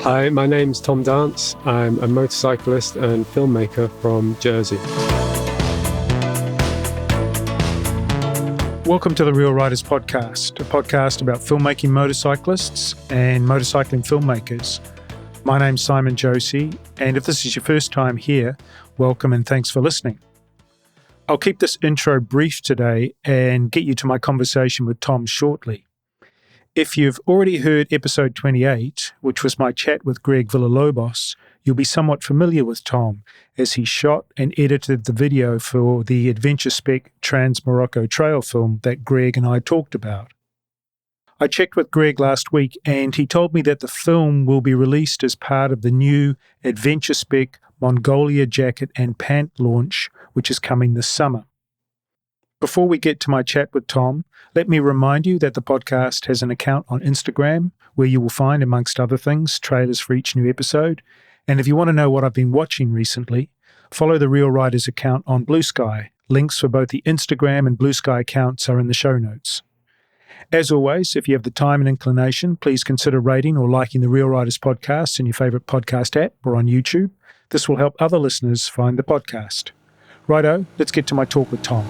Hi, my name's Tom Dance. I'm a motorcyclist and filmmaker from Jersey. Welcome to the Real Riders Podcast, a podcast about filmmaking motorcyclists and motorcycling filmmakers. My name's Simon Josie, and if this is your first time here, welcome and thanks for listening. I'll keep this intro brief today and get you to my conversation with Tom shortly. If you've already heard episode 28, which was my chat with Greg Villalobos, you'll be somewhat familiar with Tom as he shot and edited the video for the Adventure Spec Trans-Morocco trail film that Greg and I talked about. I checked with Greg last week and he told me that the film will be released as part of the new Adventure Spec Mongolia jacket and pant launch, which is coming this summer. Before we get to my chat with Tom, let me remind you that the podcast has an account on Instagram where you will find, amongst other things, trailers for each new episode. And if you want to know what I've been watching recently, follow the Real Riders account on Blue Sky. Links for both the Instagram and Blue Sky accounts are in the show notes. As always, if you have the time and inclination, please consider rating or liking the Real Riders podcast in your favorite podcast app or on YouTube. This will help other listeners find the podcast. Righto, let's get to my talk with Tom.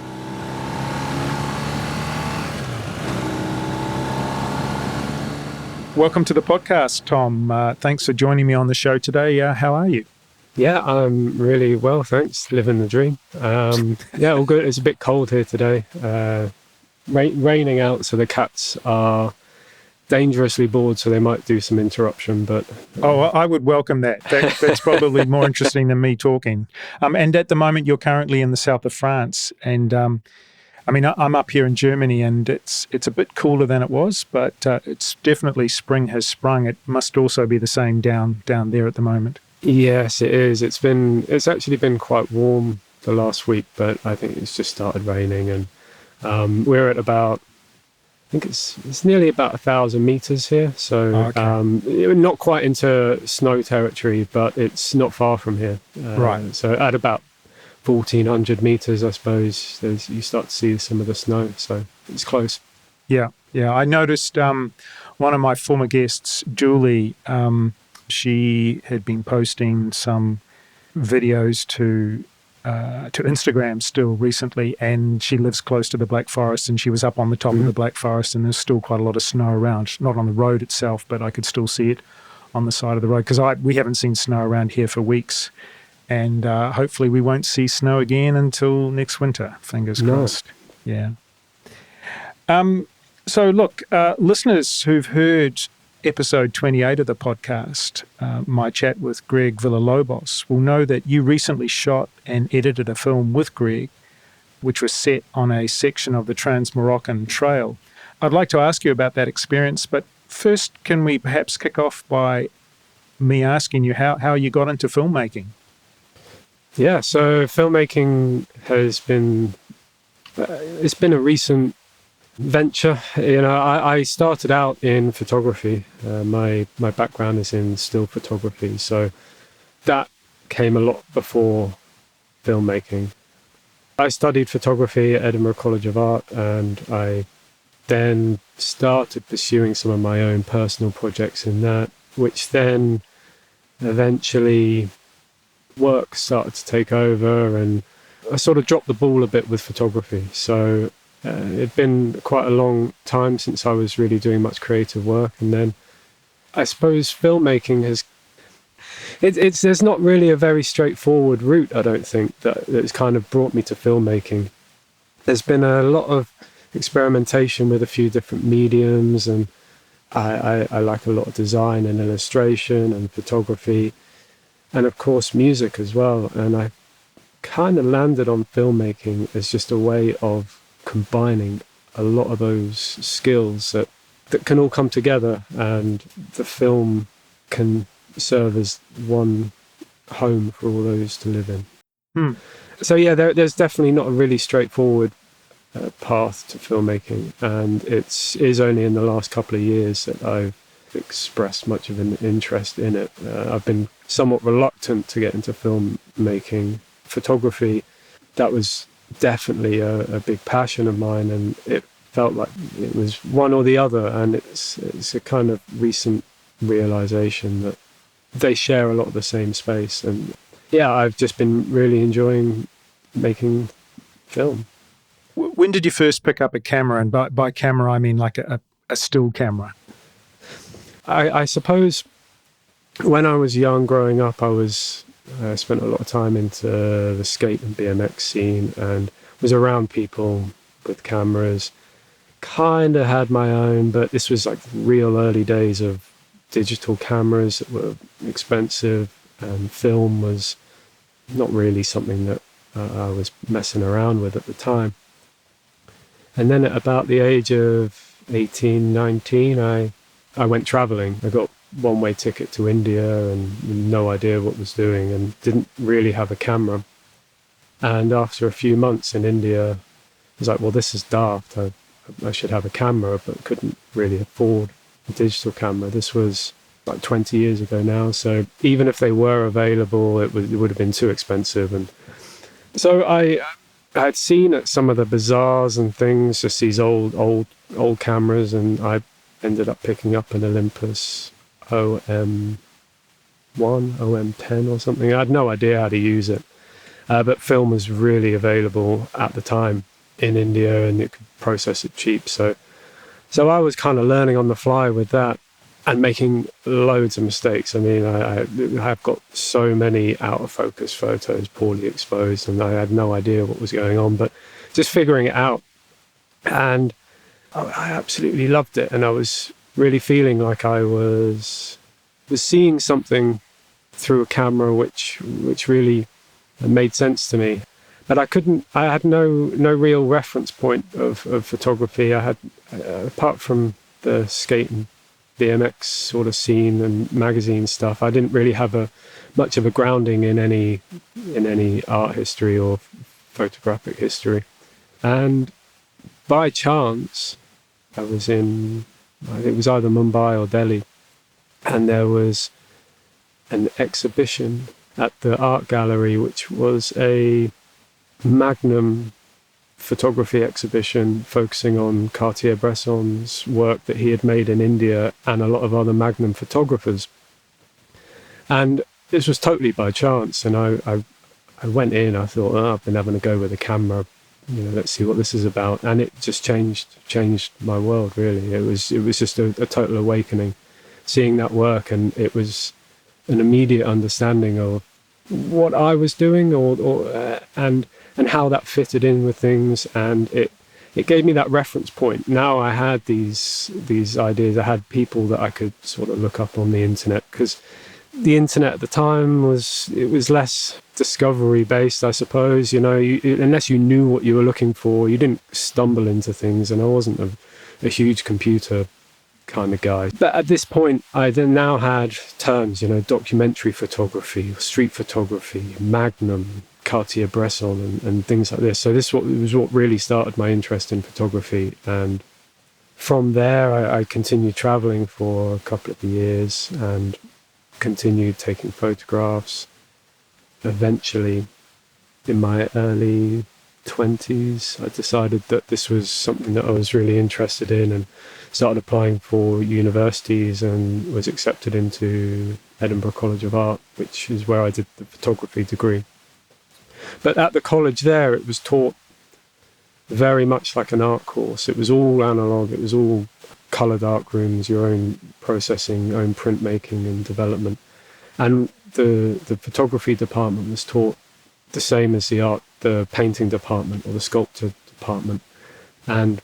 Welcome to the podcast, Tom. Thanks for joining me on the show today. How are you? Yeah, I'm really well, thanks. Living the dream. Yeah, all good. It's a bit cold here today. Raining out, so the cats are dangerously bored, so they might do some interruption. But Oh, I would welcome that. That's probably more interesting than me talking. And at the moment, you're currently in the south of France, and I'm up here in Germany, and it's a bit cooler than it was, but it's definitely spring has sprung. It must also be the same down there at the moment. yes, it is. It's actually been quite warm the last week, but I think it's just started raining, and we're at about, I think it's nearly about 1,000 meters here. So okay. Not quite into snow territory, but it's not far from here. Right. So at about 1,400 meters, I suppose, you start to see some of the snow, so it's close. Yeah. I noticed one of my former guests, Julie, she had been posting some videos to Instagram still recently, and she lives close to the Black Forest, and she was up on the top of the Black Forest, and there's still quite a lot of snow around, not on the road itself, but I could still see it on the side of the road, because we haven't seen snow around here for weeks. And hopefully we won't see snow again until next winter. Fingers crossed. Yeah. So look, listeners who've heard episode 28 of the podcast, my chat with Greg Villalobos, will know that you recently shot and edited a film with Greg, which was set on a section of the Trans-Moroccan Trail. I'd like to ask you about that experience, but first, can we perhaps kick off by me asking you how you got into filmmaking? Yeah, so filmmaking has been, it's been a recent venture. I started out in photography. My background is in still photography, so that came a lot before filmmaking. I studied photography at Edinburgh College of Art, and I then started pursuing some of my own personal projects in that, which then eventually work started to take over, and I sort of dropped the ball a bit with photography. So it'd been quite a long time since I was really doing much creative work, and then I suppose filmmaking there's not really a very straightforward route, I don't think, that's kind of brought me to filmmaking. There's been a lot of experimentation with a few different mediums, and I like a lot of design and illustration and photography, and of course music as well. And I kind of landed on filmmaking as just a way of combining a lot of those skills that can all come together, and the film can serve as one home for all those to live in. So yeah, there's definitely not a really straightforward path to filmmaking, and it is only in the last couple of years that I've expressed much of an interest in it. I've been somewhat reluctant to get into filmmaking. Photography, that was definitely a big passion of mine, and it felt like it was one or the other, and it's a kind of recent realization that they share a lot of the same space. And yeah, I've just been really enjoying making film. When did you first pick up a camera? And by camera, I mean like a still camera. I suppose when I was young, growing up, I spent a lot of time into the skate and BMX scene and was around people with cameras. Kind of had my own, but this was like real early days of digital cameras that were expensive, and film was not really something that I was messing around with at the time. And then at about the age of 18, 19, I went traveling. I got one-way ticket to India and no idea what I was doing and didn't really have a camera. And after a few months in India, I was like, well, this is daft. I should have a camera, but couldn't really afford a digital camera. This was like 20 years ago now. So even if they were available, it would have been too expensive. And so I had seen at some of the bazaars and things, just these old cameras, and I ended up picking up an Olympus OM1, OM10 or something. I had no idea how to use it, but film was really available at the time in India, and you could process it cheap. So I was kind of learning on the fly with that and making loads of mistakes. I mean, I've got so many out of focus photos, poorly exposed, and I had no idea what was going on, but just figuring it out. And I absolutely loved it. And I was really feeling like I was seeing something through a camera, which really made sense to me. But I had no real reference point of photography. I had, apart from the skate and BMX sort of scene and magazine stuff, I didn't really have much of a grounding in any art history or photographic history. And by chance, I think it was either Mumbai or Delhi, and there was an exhibition at the art gallery, which was a Magnum photography exhibition focusing on Cartier-Bresson's work that he had made in India and a lot of other Magnum photographers. And this was totally by chance. And I went in, I thought, I've been having a go with a camera, let's see what this is about. And it just changed my world, really. It was just a total awakening, seeing that work. And it was an immediate understanding of what I was doing and how that fitted in with things, and it gave me that reference point. Now I had these ideas. I had people that I could sort of look up on the internet, because the internet at the time was less discovery based, I suppose. Unless you knew what you were looking for, you didn't stumble into things. And I wasn't a huge computer kind of guy. But at this point, I then now had terms, documentary photography, street photography, Magnum, Cartier-Bresson and things like this. So this was what really started my interest in photography. And from there, I continued traveling for a couple of years and continued taking photographs. Eventually, in my early 20s, I decided that this was something that I was really interested in and started applying for universities and was accepted into Edinburgh College of Art, which is where I did the photography degree. But at the college there, it was taught very much like an art course. It was all analog. It was all colour dark rooms, your own processing, own printmaking and development. And the photography department was taught the same as the painting department or the sculpture department. And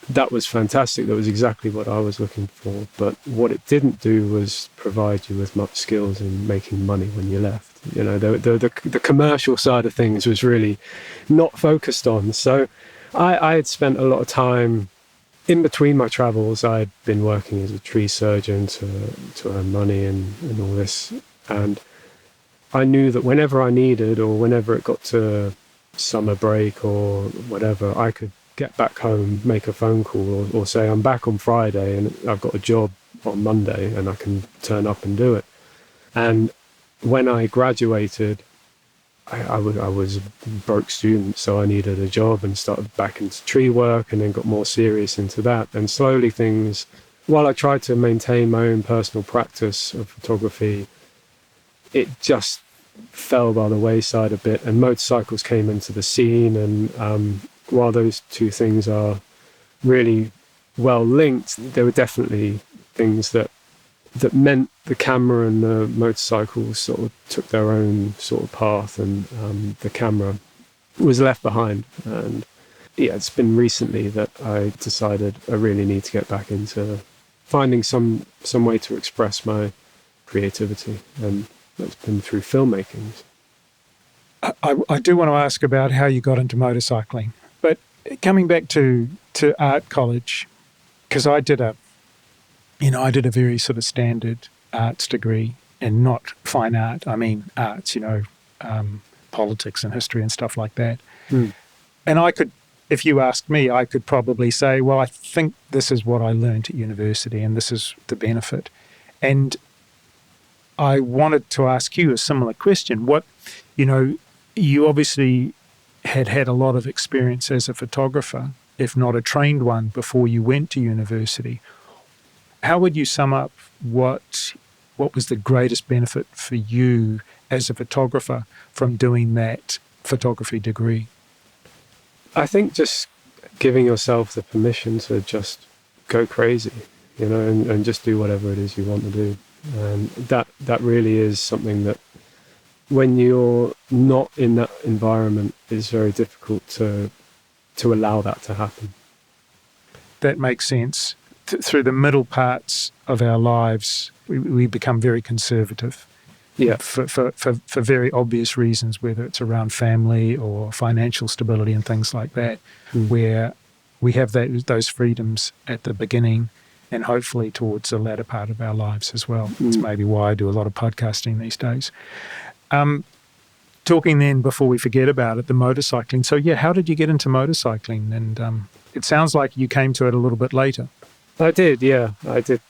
that was fantastic. That was exactly what I was looking for. But what it didn't do was provide you with much skills in making money when you left. The commercial side of things was really not focused on. So I had spent a lot of time in between my travels. I'd been working as a tree surgeon to earn money and all this. And I knew that whenever I needed, or whenever it got to summer break or whatever, I could get back home, make a phone call, or say I'm back on Friday and I've got a job on Monday and I can turn up and do it. And when I graduated, I was a broke student, so I needed a job and started back into tree work and then got more serious into that. And slowly things, while I tried to maintain my own personal practice of photography, it just fell by the wayside a bit, and motorcycles came into the scene. And while those two things are really well linked, there were definitely things that meant the camera and the motorcycles sort of took their own sort of path, and the camera was left behind. And yeah, it's been recently that I decided I really need to get back into finding some way to express my creativity, and that's been through filmmaking. I do want to ask about how you got into motorcycling, but coming back to art college, because I did a very sort of standard arts degree, and not fine art. I mean arts, politics and history and stuff like that. Mm. And I could, if you asked me, I could probably say, well, I think this is what I learned at university and this is the benefit. And I wanted to ask you a similar question. You obviously had a lot of experience as a photographer, if not a trained one, before you went to university. How would you sum up what was the greatest benefit for you as a photographer from doing that photography degree? I think just giving yourself the permission to just go crazy, and just do whatever it is you want to do. And that really is something that, when you're not in that environment, is very difficult to allow that to happen. That makes sense. Through the middle parts of our lives, we become very conservative. Yeah. For very obvious reasons, whether it's around family or financial stability and things like that, where we have those freedoms at the beginning and hopefully towards the latter part of our lives as well. It's maybe why I do a lot of podcasting these days. Talking then, before we forget about it, the motorcycling. So yeah, how did you get into motorcycling? And it sounds like you came to it a little bit later. I did, yeah, I did.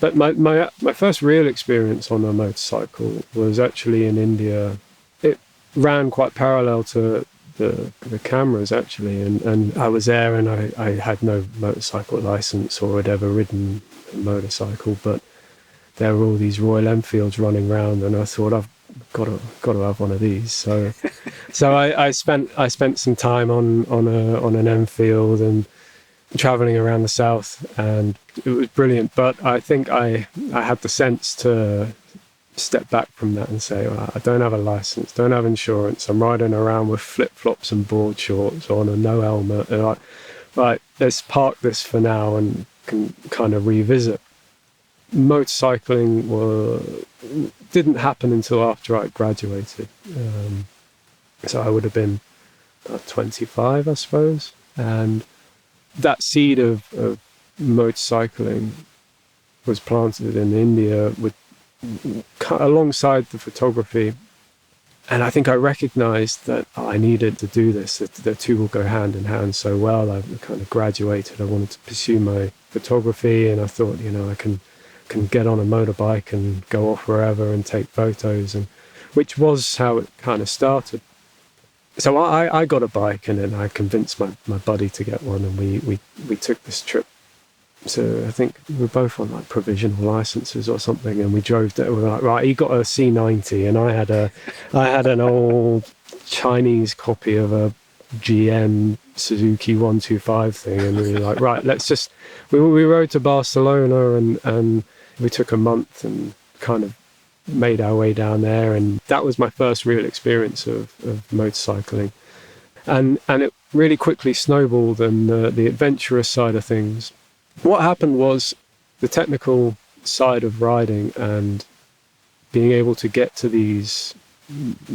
But my first real experience on a motorcycle was actually in India. It ran quite parallel to the cameras, actually, and I was there, and I had no motorcycle license or had ever ridden a motorcycle, but there were all these Royal Enfields running around, and I thought, I've got to have one of these. So I spent some time on an Enfield and traveling around the south, and it was brilliant. But I think I had the sense to step back from that and say, well, I don't have a license, don't have insurance, I'm riding around with flip-flops and board shorts on and no helmet, and right, let's park this for now and can kind of revisit. Motorcycling didn't happen until after I graduated, so I would have been 25, I suppose, and that seed of motorcycling was planted in India alongside the photography, and I think I recognized that I needed to do this, that the two will go hand in hand so well. I kind of graduated, I wanted to pursue my photography, and I thought, I can get on a motorbike and go off wherever and take photos, and which was how it kind of started. So I got a bike, and then I convinced my buddy to get one, and we took this trip. So I think we were both on like provisional licenses or something, and we drove there. We were like, right, he got a C90, and I had an old Chinese copy of a GM Suzuki 125 thing, and we were like, right, we rode to Barcelona, and we took a month and kind of made our way down there, and that was my first real experience of motorcycling, and it really quickly snowballed, and the adventurous side of things. What happened was the technical side of riding and being able to get to these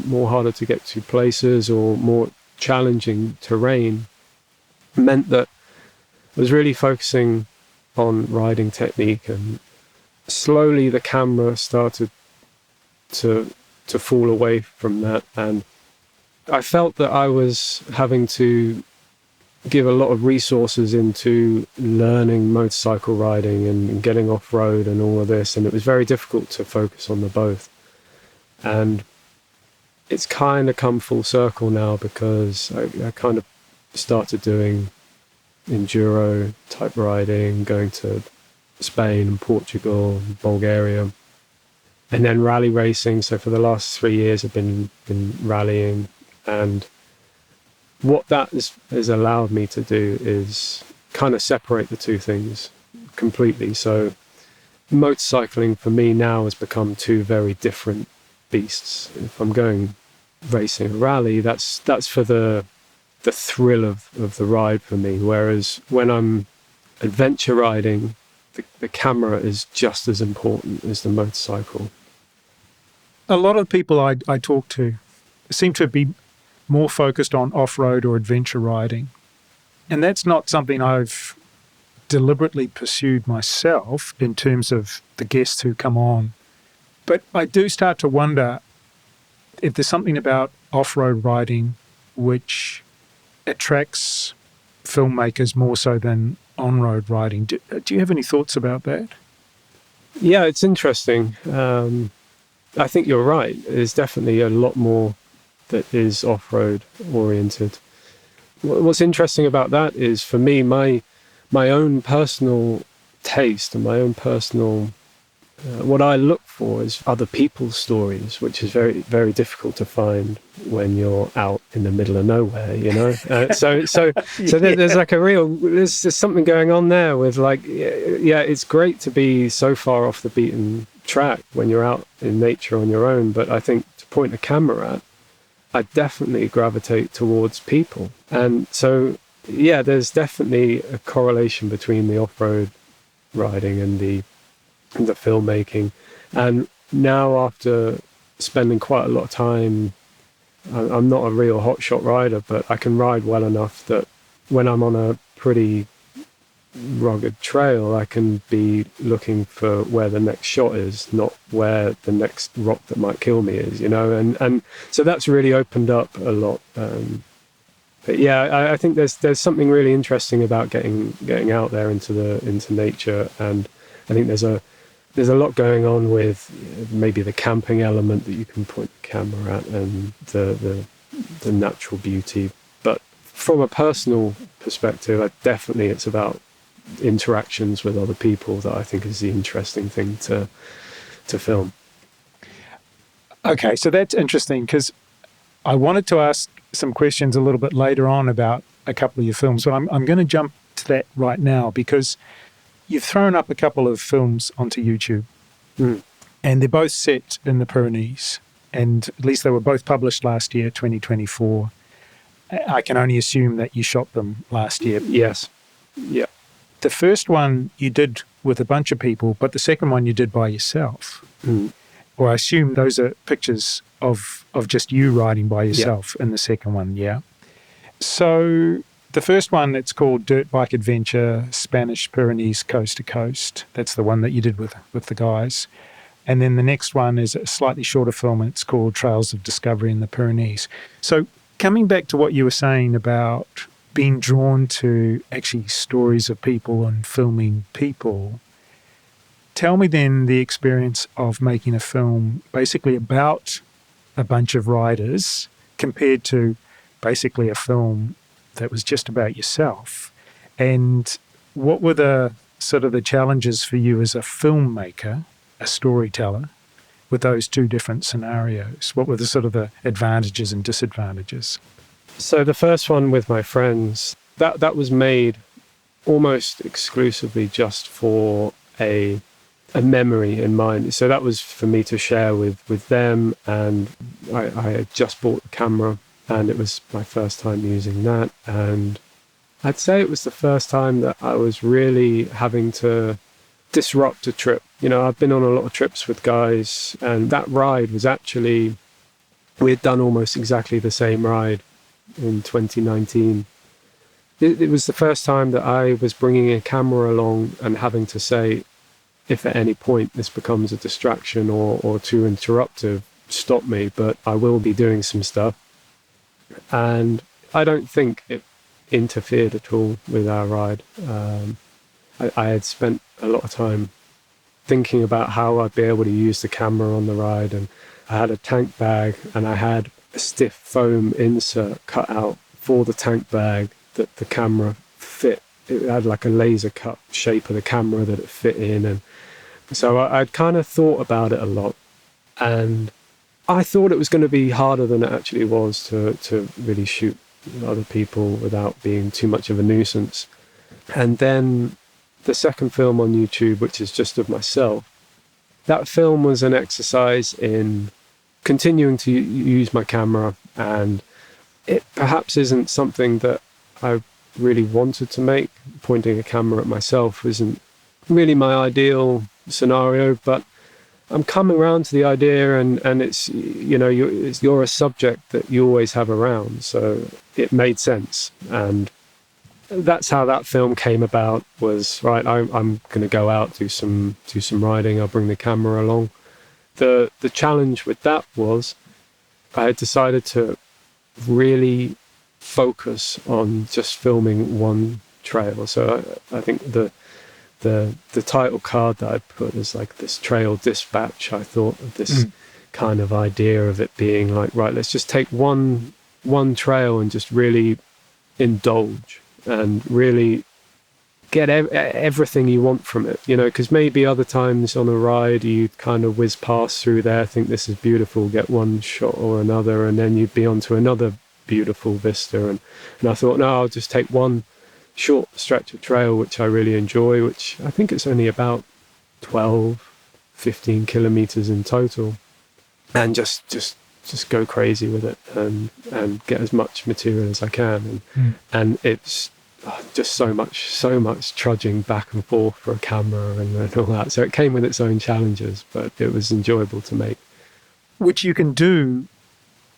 more harder to get to places or more challenging terrain meant that I was really focusing on riding technique, and slowly the camera started to fall away from that, and I felt that I was having to give a lot of resources into learning motorcycle riding and getting off-road and all of this, and it was very difficult to focus on the both. And it's kind of come full circle now, because I kind of started doing enduro type riding, going to Spain and Portugal, Bulgaria, and then rally racing. So for the last 3 years, I've been rallying, and what that has allowed me to do is kind of separate the two things completely. So motorcycling for me now has become two very different beasts. If I'm going racing a rally, that's for the thrill of the ride for me. Whereas when I'm adventure riding, the camera is just as important as the motorcycle. A lot of people I talk to seem to be more focused on off-road or adventure riding. And that's not something I've deliberately pursued myself in terms of the guests who come on. But I do start to wonder if there's something about off-road riding which attracts filmmakers more so than on-road riding. Do you have any thoughts about that? Yeah, it's interesting. I think you're right. There's definitely a lot more that is off-road oriented. What's interesting about that is, for me, my own personal taste and my own personal what I look for is other people's stories, which is very, very difficult to find when you're out in the middle of nowhere, you know. So there's like there's something going on there with, like, yeah, it's great to be so far off the beaten track when you're out in nature on your own, but I think to point a camera at, I definitely gravitate towards people. And so, yeah, there's definitely a correlation between the off-road riding and the filmmaking. And now, after spending quite a lot of time, I'm not a real hotshot rider, but I can ride well enough that when I'm on a pretty rugged trail, I can be looking for where the next shot is, not where the next rock that might kill me is, you know. And so that's really opened up a lot. But yeah, I think there's something really interesting about getting out there into nature, and I think there's a lot going on with maybe the camping element that you can point the camera at, and the natural beauty. But from a personal perspective, definitely it's about interactions with other people that I think is the interesting thing to film. Okay, so that's interesting, because I wanted to ask some questions a little bit later on about a couple of your films, but I'm going to jump to that right now, because you've thrown up a couple of films onto YouTube, and they're both set in the Pyrenees, and at least they were both published last year, 2024. I can only assume that you shot them last year. Yes. Yeah. The first one you did with a bunch of people, but the second one you did by yourself. Or I assume those are pictures of just you riding by yourself in the second one, yeah? So the first one, it's called Dirt Bike Adventure, Spanish Pyrenees Coast to Coast. That's the one that you did with the guys. And then the next one is a slightly shorter film, and it's called Trails of Discovery in the Pyrenees. So coming back to what you were saying about being drawn to actually stories of people and filming people, tell me then the experience of making a film basically about a bunch of riders compared to basically a film that was just about yourself. And what were the sort of the challenges for you as a filmmaker, a storyteller, with those two different scenarios? What were the sort of the advantages and disadvantages? So the first one with my friends, that was made almost exclusively just for a memory in mind. So that was for me to share with them, and I had just bought the camera, and it was my first time using that. And I'd say it was the first time that I was really having to disrupt a trip. You know, I've been on a lot of trips with guys, and that ride was actually, we had done almost exactly the same ride in 2019. It was the first time that I was bringing a camera along and having to say, if at any point this becomes a distraction or too interruptive, stop me, but I will be doing some stuff. And I don't think it interfered at all with our ride. I had spent a lot of time thinking about how I'd be able to use the camera on the ride, and I had a tank bag, and I had a stiff foam insert cut out for the tank bag that the camera fit. It had like a laser cut shape of the camera that it fit in, and so I'd kind of thought about it a lot. And I thought it was going to be harder than it actually was to really shoot other people without being too much of a nuisance. And then the second film on YouTube, which is just of myself, that film was an exercise in continuing to use my camera, and it perhaps isn't something that I really wanted to make. Pointing a camera at myself isn't really my ideal scenario, but I'm coming around to the idea, and it's, you know, you're a subject that you always have around, so it made sense. And that's how that film came about. Was right, I'm going to go out, do some riding. I'll bring the camera along. The challenge with that was I had decided to really focus on just filming one trail. So I think the title card that I put is like this trail dispatch. I thought of this kind of idea of it being like, right, let's just take one trail and just really indulge and really get everything you want from it, you know, because maybe other times on a ride you kind of whiz past through there, think this is beautiful, get one shot or another, and then you'd be onto another beautiful vista. And I thought, no, I'll just take one short stretch of trail which I really enjoy, which I think it's only about 12-15 kilometers in total, and just go crazy with it and get as much material as I can. And it's just so much trudging back and forth for a camera and all that. So it came with its own challenges, but it was enjoyable to make. Which you can do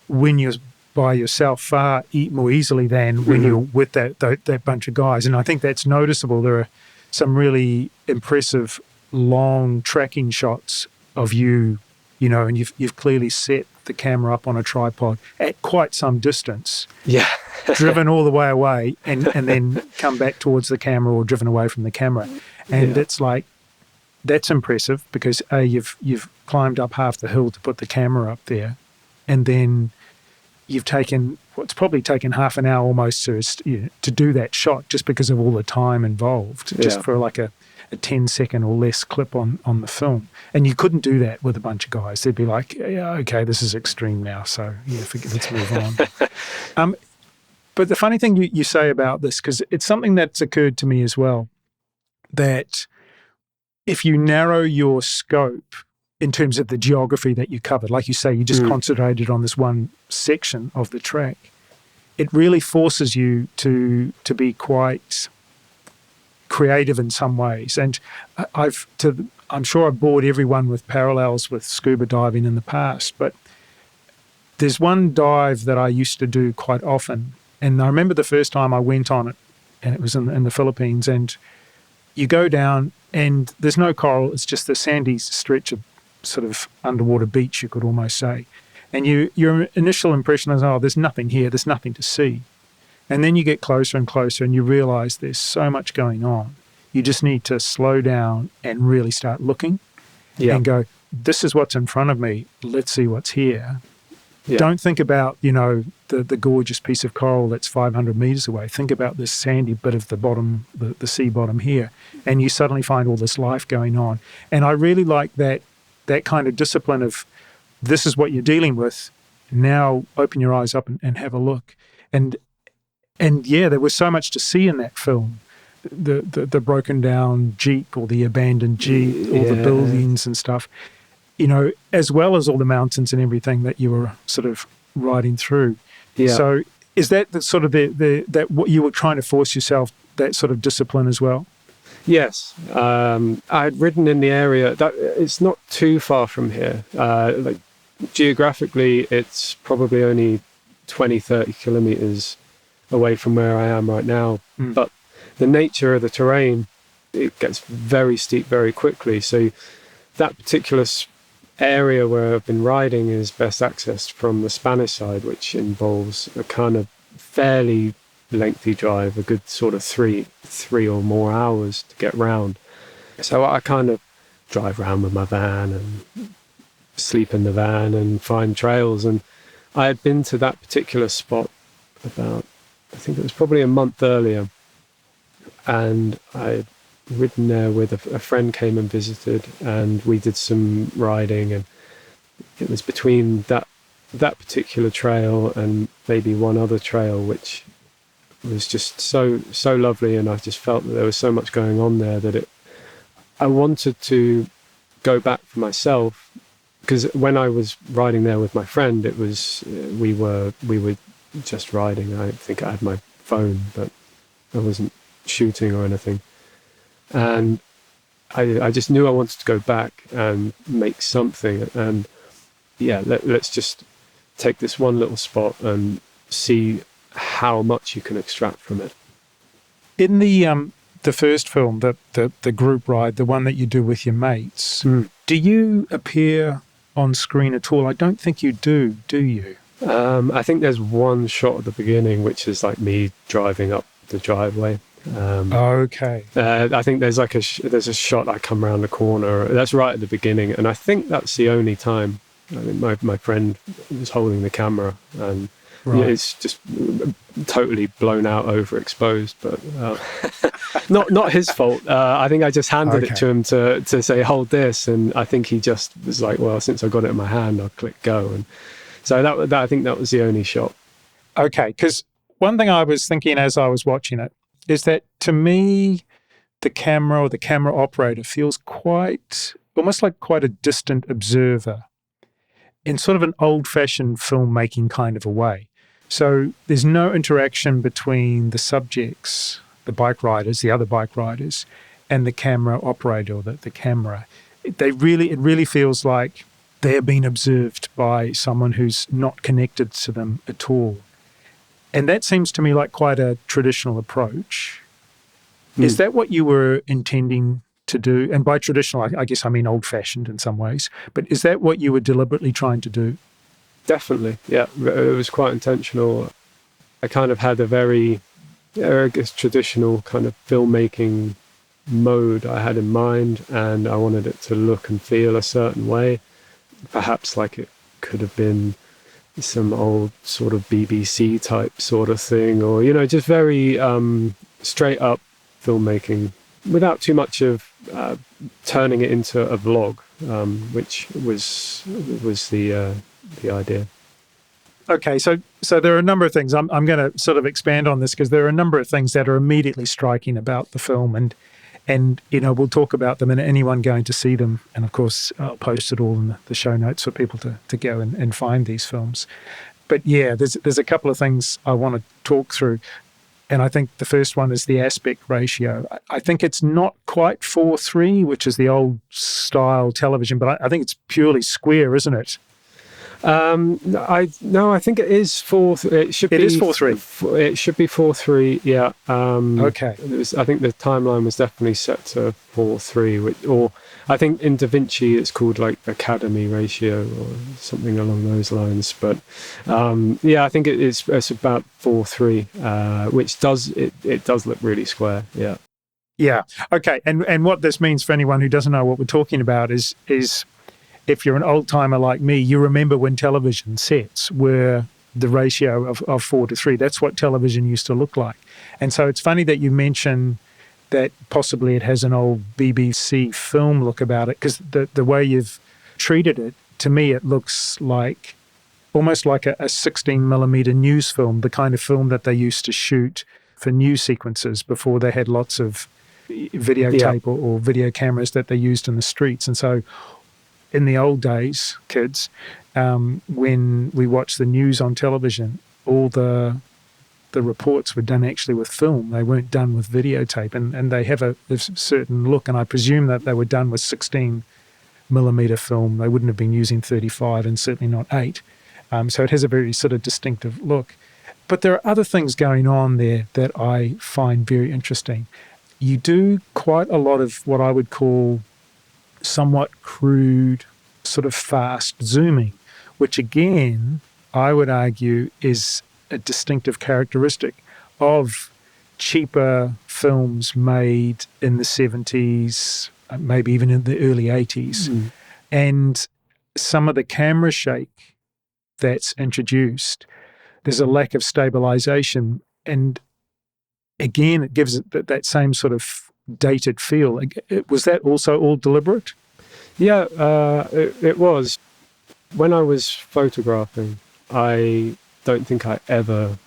when you're by yourself far more easily than when you're with that bunch of guys. And I think that's noticeable. There are some really impressive long tracking shots of you, you know, and you've clearly set the camera up on a tripod at quite some distance. Yeah. Driven all the way away and then come back towards the camera, or driven away from the camera. And it's like, that's impressive because you've climbed up half the hill to put the camera up there, and then you've taken what's probably taken half an hour almost to do that shot, just because of all the time involved, just for like a 10-second or less clip on the film. And you couldn't do that with a bunch of guys. They'd be like, yeah, okay, this is extreme now, so let's move on. But the funny thing you say about this, because it's something that's occurred to me as well, that if you narrow your scope in terms of the geography that you covered, like you say, you just concentrated on this one section of the track, it really forces you to be quite creative in some ways. And I'm sure I've bored everyone with parallels with scuba diving in the past, but there's one dive that I used to do quite often. And I remember the first time I went on it, and it was in the Philippines, and you go down and there's no coral, it's just the sandy stretch of sort of underwater beach, you could almost say. And your initial impression is, oh, there's nothing here, there's nothing to see. And then you get closer and closer and you realize there's so much going on. You just need to slow down and really start looking and go, this is what's in front of me, let's see what's here. Yeah. Don't think about, the gorgeous piece of coral that's 500 meters away. Think about this sandy bit of the bottom, the sea bottom here, and you suddenly find all this life going on. And I really like that kind of discipline of, this is what you're dealing with, now open your eyes up and have a look. And yeah, there was so much to see in that film. The broken down Jeep, or the abandoned Jeep, all the buildings and stuff, as well as all the mountains and everything that you were sort of riding through. Yeah. So is that the sort of that what you were trying to force yourself, that sort of discipline as well? Yes. I had ridden in the area. That it's not too far from here. Like geographically, it's probably only 20-30 kilometers away from where I am right now. But the nature of the terrain, it gets very steep very quickly. So that particular area where I've been riding is best accessed from the Spanish side, which involves a kind of fairly lengthy drive, a good sort of three or more hours to get round. So I kind of drive around with my van and sleep in the van and find trails. And I had been to that particular spot about, I think it was probably a month earlier, and I had ridden there with a friend came and visited, and we did some riding, and it was between that particular trail and maybe one other trail, which was just so lovely, and I just felt that there was so much going on there that I wanted to go back for myself, because when I was riding there with my friend, it was we were just riding. I think I had my phone, but I wasn't shooting or anything, and I just knew I wanted to go back and make something. And yeah, let's just take this one little spot and see how much you can extract from it. In the first film, the group ride, the one that you do with your mates, do you appear on screen at all? I don't think you do you? I think there's one shot at the beginning, which is like me driving up the driveway. Okay. I think there's like there's a shot I come around the corner. That's right at the beginning, and I think that's the only time. I think my friend was holding the camera, and Right. it's just totally blown out, overexposed. But not his fault. I think I just handed it to him to say hold this, and I think he just was like, well, since I got it in my hand, I'll click go. And so that I think that was the only shot. Okay, because one thing I was thinking as I was watching it is that, to me, the camera or the camera operator feels almost like quite a distant observer in sort of an old-fashioned filmmaking kind of a way. So there's no interaction between the subjects, the other bike riders, and the camera operator or the camera. It really feels like they're being observed by someone who's not connected to them at all. And that seems to me like quite a traditional approach. Is that what you were intending to do? And by traditional, I guess I mean old-fashioned in some ways. But is that what you were deliberately trying to do? Definitely, yeah. It was quite intentional. I kind of had a very, I guess, traditional kind of filmmaking mode I had in mind, and I wanted it to look and feel a certain way. Perhaps like it could have been some old sort of BBC type sort of thing, or, just very straight up filmmaking without too much of turning it into a vlog, which was the idea. Okay, so there are a number of things. I'm going to sort of expand on this, because there are a number of things that are immediately striking about the film, and we'll talk about them, and anyone going to see them, and of course I'll post it all in the show notes for people to go and find these films. But yeah, there's a couple of things I want to talk through, and I think the first one is the aspect ratio. I think it's not quite 4:3, which is the old style television, but I think it's purely square, isn't it? I think it is 4. It should be. It is 4:3. It should be 4:3. Yeah. Okay. I think the timeline was definitely set to 4:3, or I think in Da Vinci it's called like Academy ratio or something along those lines. But I think it's about 4:3, which does look really square. Yeah. Yeah. Okay. And what this means for anyone who doesn't know what we're talking about is if you're an old timer like me, you remember when television sets were the ratio of 4:3. That's what television used to look like. And so it's funny that you mention that possibly it has an old BBC film look about it, because the way you've treated it, to me, it looks like almost like a 16 millimeter news film, the kind of film that they used to shoot for news sequences before they had lots of videotape or video cameras that they used in the streets. And so in the old days, kids, when we watched the news on television, all the reports were done actually with film. They weren't done with videotape, and they have a certain look, and I presume that they were done with 16 millimeter film. They wouldn't have been using 35 and certainly not 8. So it has a very sort of distinctive look. But there are other things going on there that I find very interesting. You do quite a lot of what I would call somewhat crude, sort of fast zooming, which again, I would argue is a distinctive characteristic of cheaper films made in the 70s, maybe even in the early 80s. And some of the camera shake that's introduced, there's a lack of stabilization. And again, it gives it that same sort of dated feel. Was that also all deliberate? Yeah, it was. when I was photographing, I don't think I ever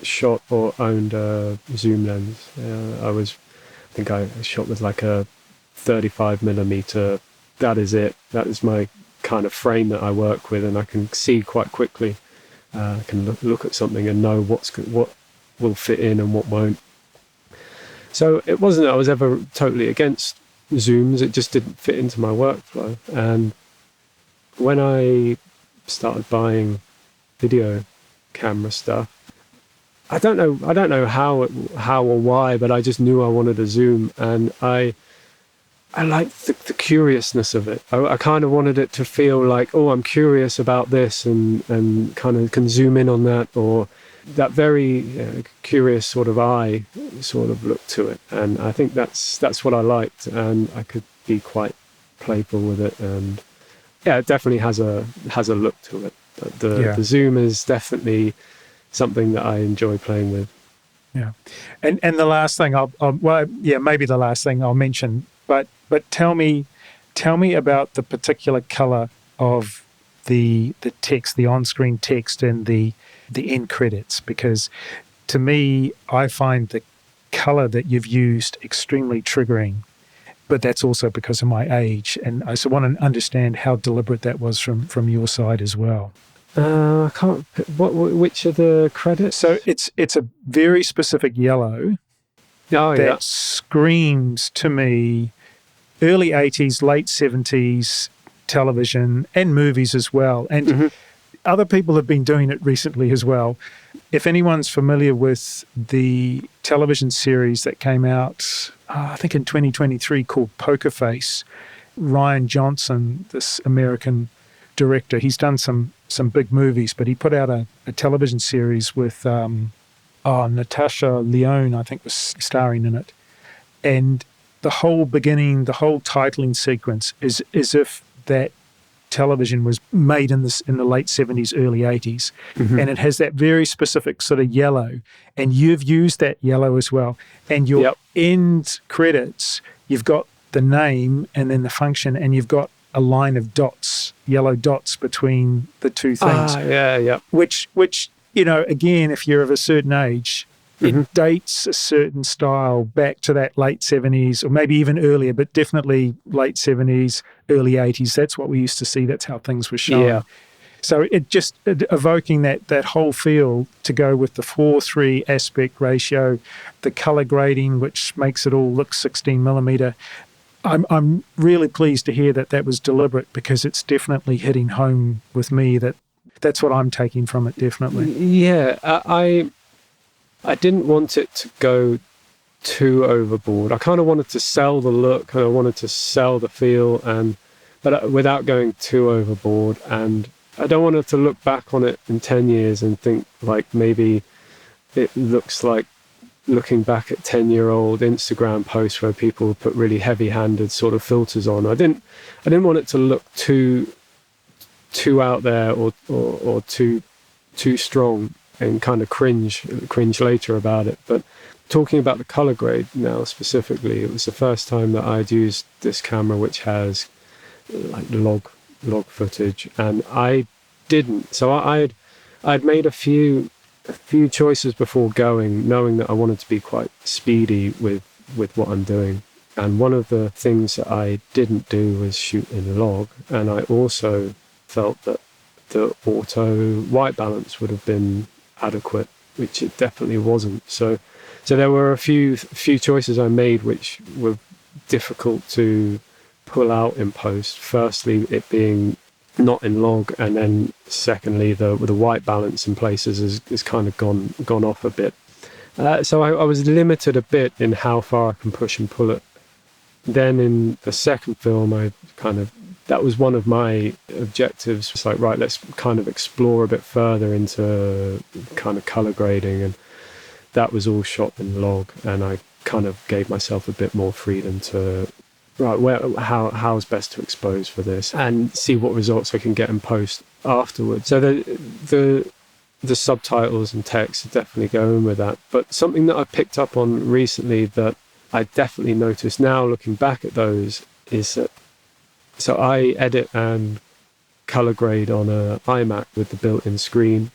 shot or owned a zoom lens. I think I shot with like a 35mm. That is it. That is my kind of frame that I work with, and I can see quite quickly. I can look at something and know what will fit in and what won't. So it wasn't that I was ever totally against zooms, it just didn't fit into my workflow. And when I started buying video camera stuff, I don't know how or why, but I just knew I wanted a zoom, and I liked the curiousness of it. I kind of wanted it to feel like, oh, I'm curious about this, and kind of can zoom in on that, or that very curious sort of eye sort of look to it. And I think that's what I liked, and I could be quite playful with it. And yeah, it definitely has a look to it. The zoom is definitely something that I enjoy playing with. Yeah, and the last thing maybe the last thing I'll mention, but tell me about the particular color of the text, the on-screen text, and the end credits, because to me, I find the color that you've used extremely triggering, but that's also because of my age, and I just want to understand how deliberate that was from your side as well. I can't. Which are the credits? So it's a very specific yellow that screams to me early 80s, late 70s television and movies as well. And other people have been doing it recently as well. If anyone's familiar with the television series that came out, I think in 2023, called Poker Face, Ryan Johnson, this American director, he's done some big movies, but he put out a television series with Natasha Lyonne, I think, was starring in it. And the whole beginning, the whole titling sequence is as if that television was made in the late 70s, early 80s. And it has that very specific sort of yellow. And you've used that yellow as well. And your end credits, you've got the name and then the function, and you've got a line of dots, yellow dots between the two things. Which, again, if you're of a certain age, it dates a certain style back to that late 70s, or maybe even earlier, but definitely late 70s, early 80s. That's what we used to see. That's how things were shown. Yeah. So it just evoking that whole feel to go with the 4:3 aspect ratio, the color grading, which makes it all look 16mm. I'm really pleased to hear that was deliberate, because it's definitely hitting home with me. That's what I'm taking from it, definitely. Yeah, I didn't want it to go too overboard. I kind of wanted to sell the look, and I wanted to sell the feel, but without going too overboard. And I don't want it to look back on it in 10 years and think like maybe it looks like looking back at 10-year-old Instagram posts where people put really heavy-handed sort of filters on. I didn't want it to look too out there or too strong and kind of cringe later about it. But talking about the color grade now specifically, it was the first time that I'd used this camera, which has like log footage, and I didn't. So I'd made a few choices before going, knowing that I wanted to be quite speedy with what I'm doing. And one of the things that I didn't do was shoot in log, and I also felt that the auto white balance would have been adequate, which it definitely wasn't. So there were a few choices I made which were difficult to pull out in post. Firstly, it being not in log, and then secondly, the white balance in places is kind of gone off a bit. So I was limited a bit in how far I can push and pull it. Then in the second film, that was one of my objectives. It's like, right, let's kind of explore a bit further into kind of color grading, and that was all shot in log, and I kind of gave myself a bit more freedom to how's best to expose for this and see what results I can get in post afterwards. So the subtitles and text definitely go in with that. But something that I picked up on recently that I definitely noticed now looking back at those is that, so I edit and color grade on a iMac with the built-in screen,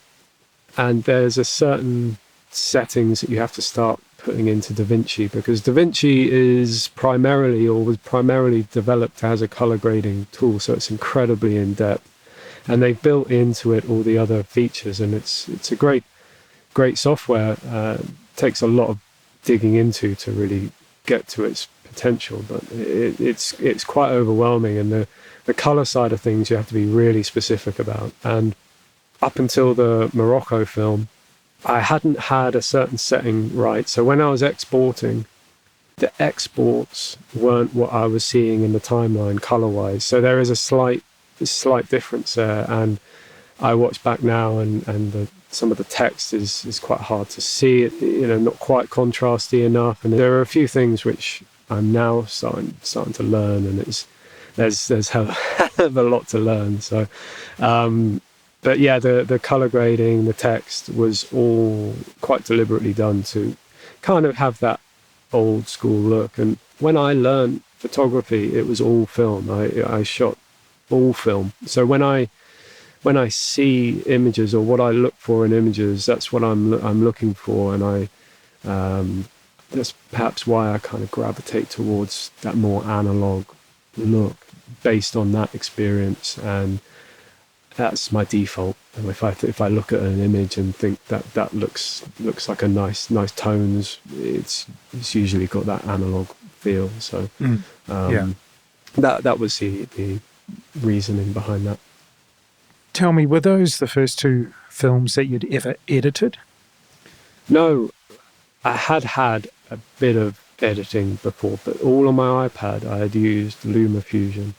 and there's a certain settings that you have to start putting into DaVinci, because DaVinci is primarily, or was primarily, developed as a color grading tool, so it's incredibly in-depth, and they've built into it all the other features, and it's a great software. Takes a lot of digging into to really get to its potential, but it's quite overwhelming, and the color side of things you have to be really specific about. And up until the Morocco film, I hadn't had a certain setting right. So when I was exporting, the exports weren't what I was seeing in the timeline color-wise. So there is a slight difference there. And I watch back now, and some of the text is quite hard to see. It, not quite contrasty enough. And there are a few things which I'm now starting to learn, and there's a hell of a lot to learn. So. But yeah, the color grading, the text was all quite deliberately done to kind of have that old school look. And when I learned photography, it was all film. I shot all film. So when I see images, or what I look for in images, that's what I'm looking for. And that's perhaps why I kind of gravitate towards that more analog look based on that experience. And that's my default. And if I look at an image and think that looks like a nice tones, it's usually got that analog feel. So that was the reasoning behind that. Tell me, were those the first two films that you'd ever edited? No, I had a bit of editing before, but all on my iPad. I had used LumaFusion.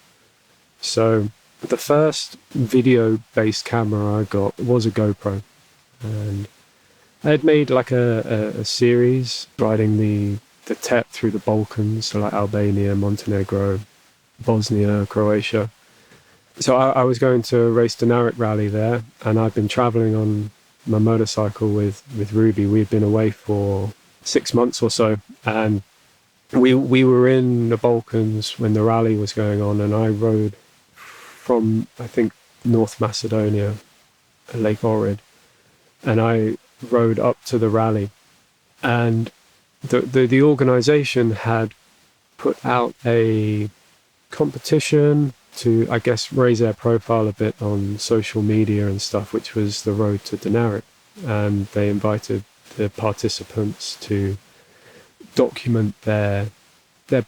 So the first video-based camera I got was a GoPro, and I had made like a series riding the TEP through the Balkans, so like Albania, Montenegro, Bosnia, Croatia. So I was going to race Dinaric Rally there, and I'd been traveling on my motorcycle with Ruby. We'd been away for 6 months or so, and we were in the Balkans when the rally was going on, and I rode from, I think, North Macedonia, Lake Ohrid, and I rode up to the rally, and the organisation had put out a competition to, I guess, raise their profile a bit on social media and stuff, which was the Road to Dinaric, and they invited the participants to document their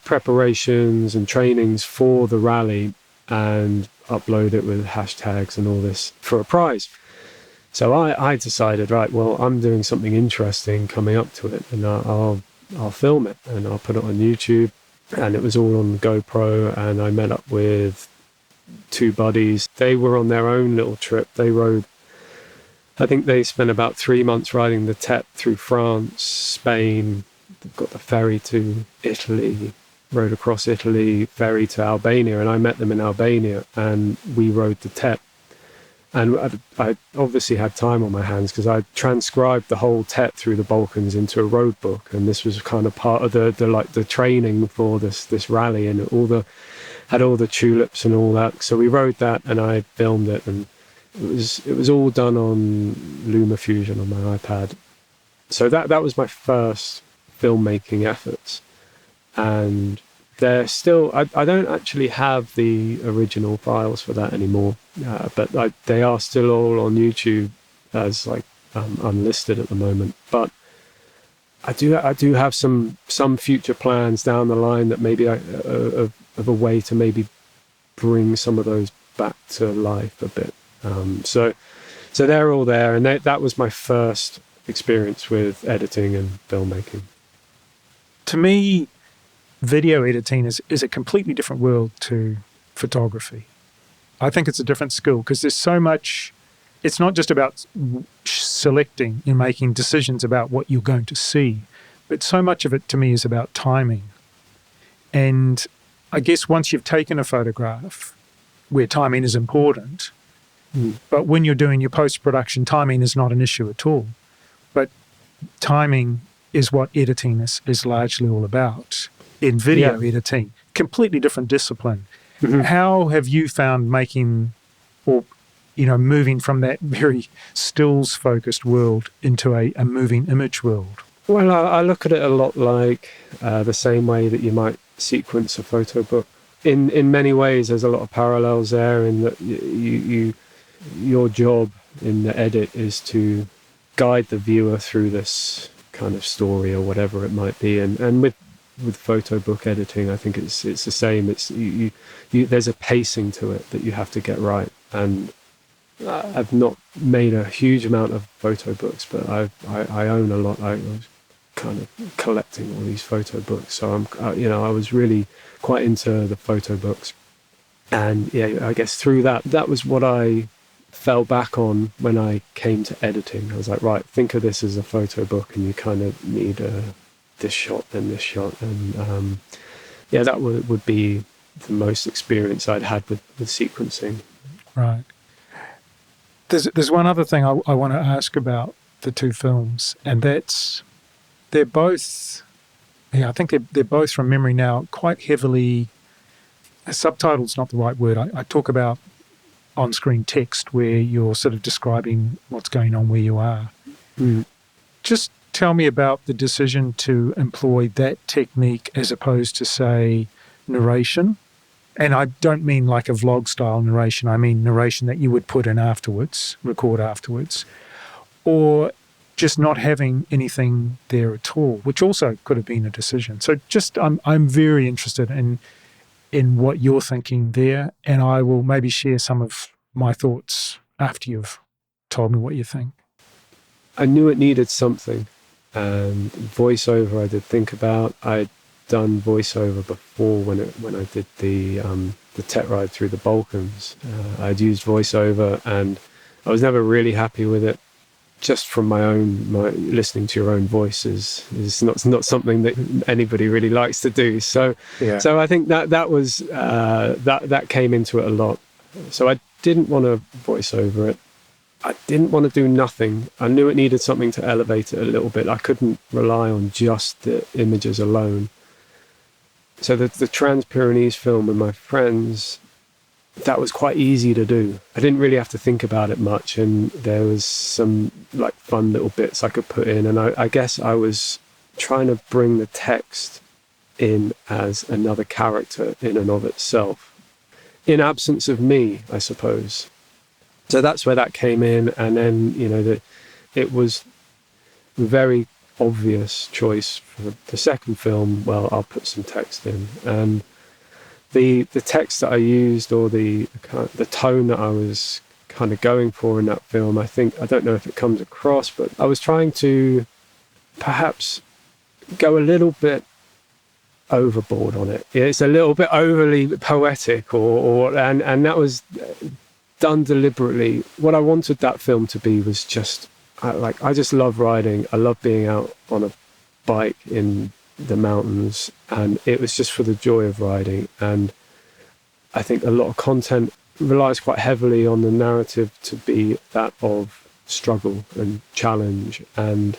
preparations and trainings for the rally and upload it with hashtags and all this for a prize. So I decided, right, well, I'm doing something interesting coming up to it, and I'll film it and I'll put it on YouTube. And it was all on GoPro, and I met up with two buddies. They were on their own little trip. They rode, I think they spent about 3 months riding the TEP through France, Spain. They've got the ferry to Italy, rode across Italy, ferry to Albania, and I met them in Albania, and we rode the TEP. And I obviously had time on my hands because I transcribed the whole TEP through the Balkans into a road book, and this was kind of part of the training for this rally, and had all the tulips and all that. So we rode that, and I filmed it, and it was all done on LumaFusion on my iPad. So that was my first filmmaking efforts, and they're still, I don't actually have the original files for that anymore, but they are still all on YouTube as like unlisted at the moment. But I do have some future plans down the line that maybe of a way to maybe bring some of those back to life a bit. So they're all there, and that was my first experience with editing and filmmaking. To me, video editing is a completely different world to photography. I think it's a different skill because there's so much. It's not just about selecting and making decisions about what you're going to see, but so much of it to me is about timing. And I guess once you've taken a photograph where timing is important, but when you're doing your post-production, timing is not an issue at all. But timing is what editing is largely all about. In video editing, completely different discipline. Mm-hmm. How have you found making or, moving from that very stills-focused world into a moving image world? Well, I look at it a lot like the same way that you might sequence a photo book. In many ways, there's a lot of parallels there in that your job in the edit is to guide the viewer through this kind of story or whatever it might be. And with photo book editing, I think it's the same. It's you there's a pacing to it that you have to get right. And I've not made a huge amount of photo books, but I own a lot. I was kind of collecting all these photo books, so I was really quite into the photo books. And yeah, I guess through that was what I fell back on when I came to editing. I was like, right, think of this as a photo book, and you kind of need this shot and this shot, and that would be the most experience I'd had with sequencing. Right. There's one other thing I want to ask about the two films, and that's they're both, I think they're both from memory now, quite heavily, subtitle's not the right word. I talk about on-screen text where you're sort of describing what's going on where you are. Mm. Just tell me about the decision to employ that technique as opposed to, say, narration. And I don't mean like a vlog-style narration. I mean narration that you would put in afterwards, record afterwards, or just not having anything there at all, which also could have been a decision. So just I'm very interested in what you're thinking there, and I will maybe share some of my thoughts after you've told me what you think. I knew it needed something, and voiceover I did think about. I'd done voiceover before when I did the tech ride through the Balkans. I'd used voiceover, and I was never really happy with it. Just from my listening to your own voice is not something that anybody really likes to do. So I think that was that came into it a lot. So I didn't want to voice over it. I didn't want to do nothing. I knew it needed something to elevate it a little bit. I couldn't rely on just the images alone. So the Trans-Pyrenees film with my friends, that was quite easy to do. I didn't really have to think about it much, and there was some like fun little bits I could put in, and I guess I was trying to bring the text in as another character in and of itself, in absence of me, I suppose. So that's where that came in, and then it was a very obvious choice for the second film. Well, I'll put some text in, and the text that I used, or the tone that I was kind of going for in that film, I don't know if it comes across, but I was trying to perhaps go a little bit overboard on it. It's a little bit overly poetic, and that was done deliberately. What I wanted that film to be was just I just love riding. I love being out on a bike in the mountains, and it was just for the joy of riding. And I think a lot of content relies quite heavily on the narrative to be that of struggle and challenge, and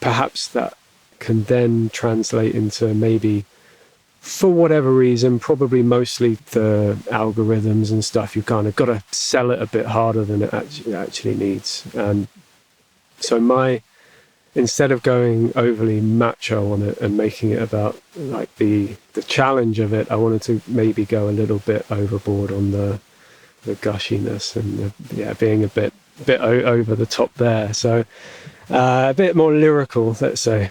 perhaps that can then translate into, maybe for whatever reason, probably mostly the algorithms and stuff, you kind of got to sell it a bit harder than it actually needs. And so instead of going overly macho on it and making it about like the challenge of it, I wanted to maybe go a little bit overboard on the gushiness and being a bit over the top there. So a bit more lyrical, let's say.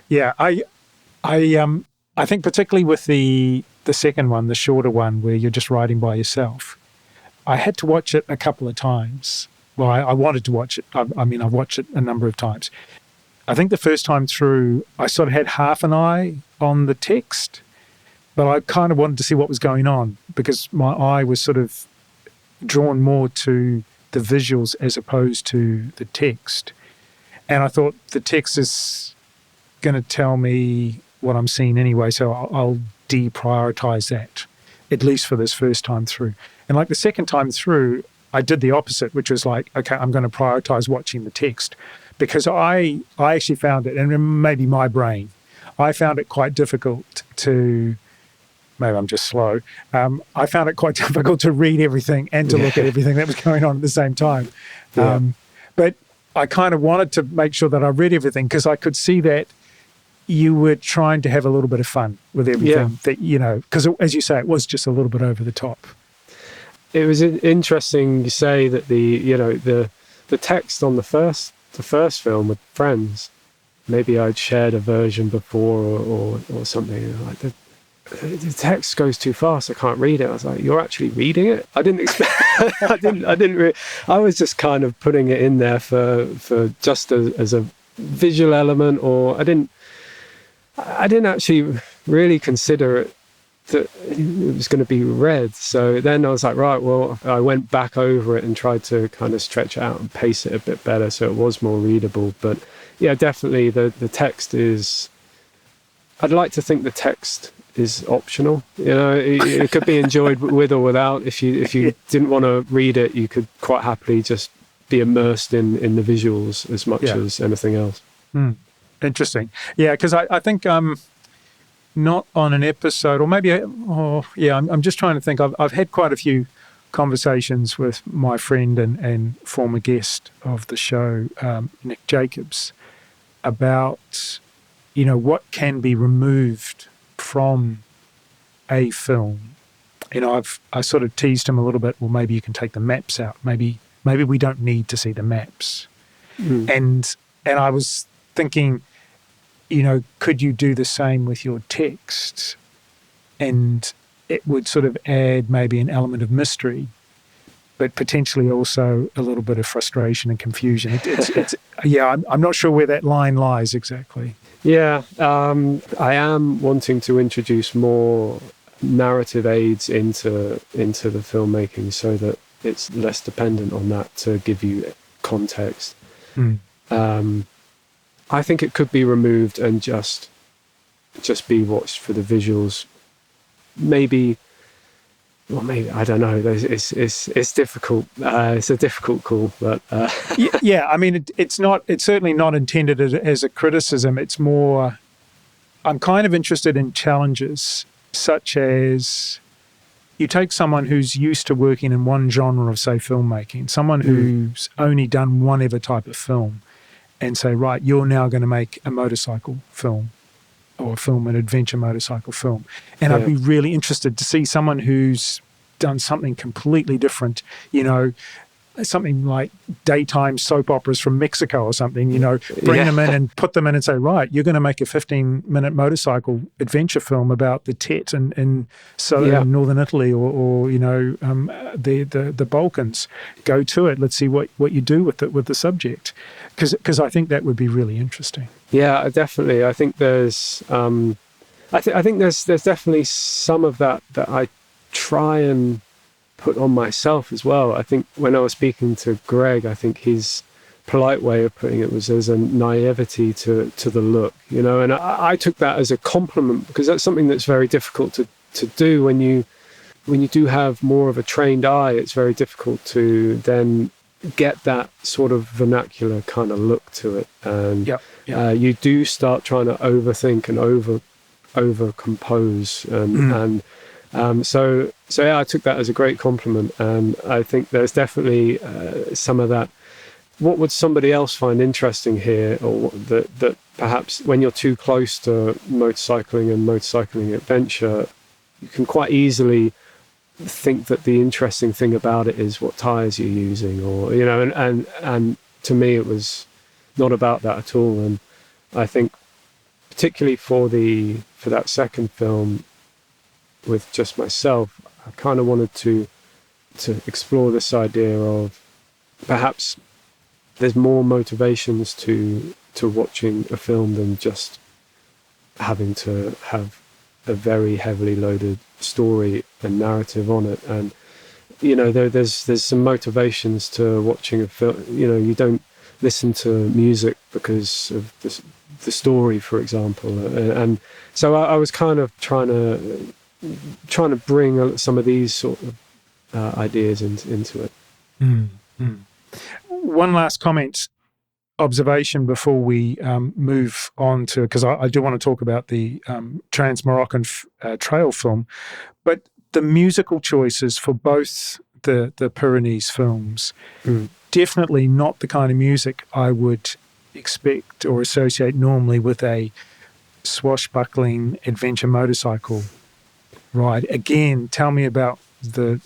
Yeah, I think particularly with the second one, the shorter one, where you're just riding by yourself, I had to watch it a couple of times. Well, I wanted to watch it. I've watched it a number of times. I think the first time through, I sort of had half an eye on the text, but I kind of wanted to see what was going on because my eye was sort of drawn more to the visuals as opposed to the text. And I thought the text is going to tell me what I'm seeing anyway, so I'll deprioritize that, at least for this first time through. And like the second time through, I did the opposite, which was like, okay, I'm going to prioritize watching the text, because I actually found it, and maybe my brain, I found it quite difficult to maybe I'm just slow. I found it quite difficult to read everything and to look at everything that was going on at the same time. But I kind of wanted to make sure that I read everything because I could see that you were trying to have a little bit of fun with everything that, because as you say, it was just a little bit over the top. It was interesting you say that the text on the first film with friends, maybe I'd shared a version before or something like that. The text goes too fast. I can't read it. I was like, "You're actually reading it?" I didn't expect. I was just kind of putting it in there for just as a visual element, or I didn't actually really consider it that it was going to be read. So then I was like, right, well, I went back over it and tried to kind of stretch it out and pace it a bit better so it was more readable. But yeah, definitely the text is. I'd like to think the text is optional. It could be enjoyed with or without. If you didn't want to read it, you could quite happily just be immersed in the visuals as much as anything else. Interesting. Yeah, because I think not on an episode, or maybe, I'm just trying to think. I've had quite a few conversations with my friend and former guest of the show, Nick Jacobs, about what can be removed from a film. I sort of teased him a little bit. Well, maybe you can take the maps out. Maybe we don't need to see the maps. And I was thinking, could you do the same with your text? And it would sort of add maybe an element of mystery, but potentially also a little bit of frustration and confusion. I'm not sure where that line lies exactly. Yeah, I am wanting to introduce more narrative aids into the filmmaking so that it's less dependent on that to give you context. I think it could be removed and just be watched for the visuals. Maybe I don't know. It's difficult. It's a difficult call, but I mean, it's certainly not intended as a criticism. It's more, I'm kind of interested in challenges such as you take someone who's used to working in one genre of, say, filmmaking, someone who's only done one ever type of film, and say, right, you're now going to make a motorcycle film or an adventure motorcycle film. And I'd be really interested to see someone who's done something completely different, something like daytime soap operas from Mexico or something, bring them in and put them in and say, right, you're going to make a 15-minute motorcycle adventure film about the Tet in southern northern Italy or the Balkans. Go to it. Let's see what you do with the subject. Because I think that would be really interesting. Yeah, definitely. I think there's I think there's definitely some of that I try and put on myself as well. I think when I was speaking to Greg, I think his polite way of putting it was there's a naivety to the look, and I took that as a compliment because that's something that's very difficult to do when you do have more of a trained eye. It's very difficult to then get that sort of vernacular kind of look to it, and you do start trying to overthink and over compose and I took that as a great compliment, and I think there's definitely some of that. What would somebody else find interesting here, or that perhaps when you're too close to motorcycling and motorcycling adventure, you can quite easily think that the interesting thing about it is what tires you're using, or and to me it was not about that at all. And I think particularly for that second film with just myself, I kind of wanted to explore this idea of perhaps there's more motivations to watching a film than just having to have a very heavily loaded story and narrative on it. And there's some motivations to watching a film. You don't listen to music because of the story, for example. And so I was kind of trying to bring some of these sort of ideas into it. One last comment observation before we move on to, because I do want to talk about the Trans-Moroccan trail film, but the musical choices for both the Pyrenees films, definitely not the kind of music I would expect or associate normally with a swashbuckling adventure motorcycle ride. Again, tell me about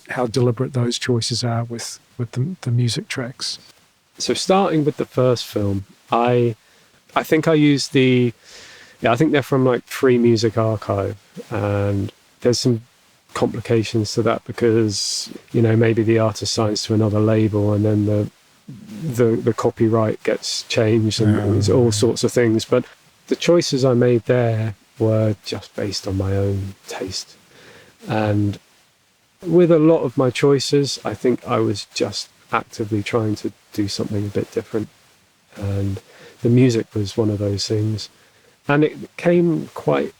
how deliberate those choices are with the music tracks. So starting with the first film, I think I used I think they're from like Free Music Archive, and there's some complications to that because, you know, maybe the artist signs to another label and then the copyright gets changed and there's all sorts of things. But the choices I made there were just based on my own taste. And with a lot of my choices, I think I was just actively trying to do something a bit different. And the music was one of those things. And it came quite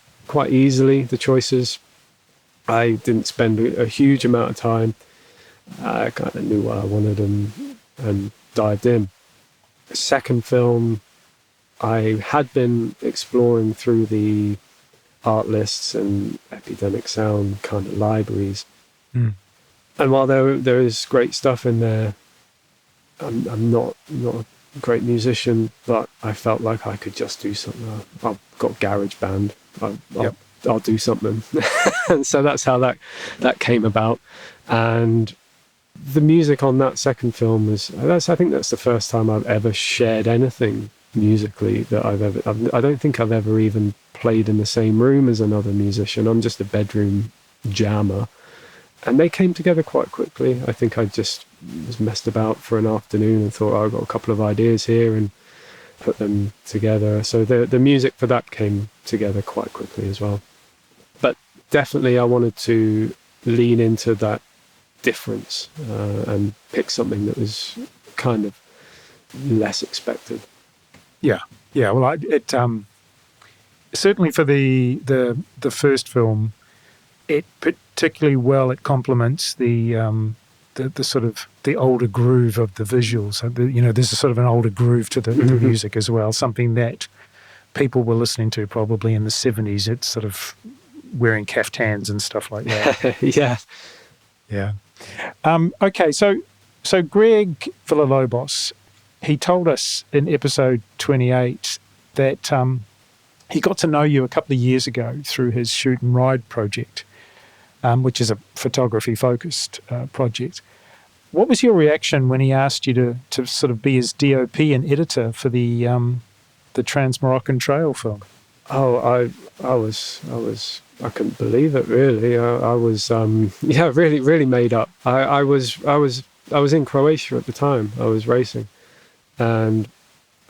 easily, the choices. I didn't spend a huge amount of time. I kind of knew what I wanted and dived in. The second film, I had been exploring through the art lists and epidemic sound kind of libraries. And while there is great stuff in there, I'm not a great musician, but I felt like I could just do something. I've got GarageBand. I'll do something. And so that's how that came about. And the music on that second film I think that's the first time I've ever shared anything musically that I don't think I've ever even played in the same room as another musician. I'm just a bedroom jammer. And they came together quite quickly. I think I just was messed about for an afternoon and thought, I've got a couple of ideas here, and put them together. So the music for that came together quite quickly as well. But definitely I wanted to lean into that difference and pick something that was kind of less expected. Yeah. Well, it certainly for the first film, it particularly well it complements the sort of the older groove of the visuals. There's a sort of an older groove to the music as well. Something that people were listening to probably in the 70s. It's sort of wearing caftans and stuff like that. Yeah. Okay, so Greg Villalobos, he told us in episode 28 that he got to know you a couple of years ago through his Shoot and Ride project, which is a photography-focused project. What was your reaction when he asked you to sort of be his DOP and editor for the Trans-Moroccan Trail film? Oh, I couldn't believe it, really. I was really made up. I was in Croatia at the time. I was racing, and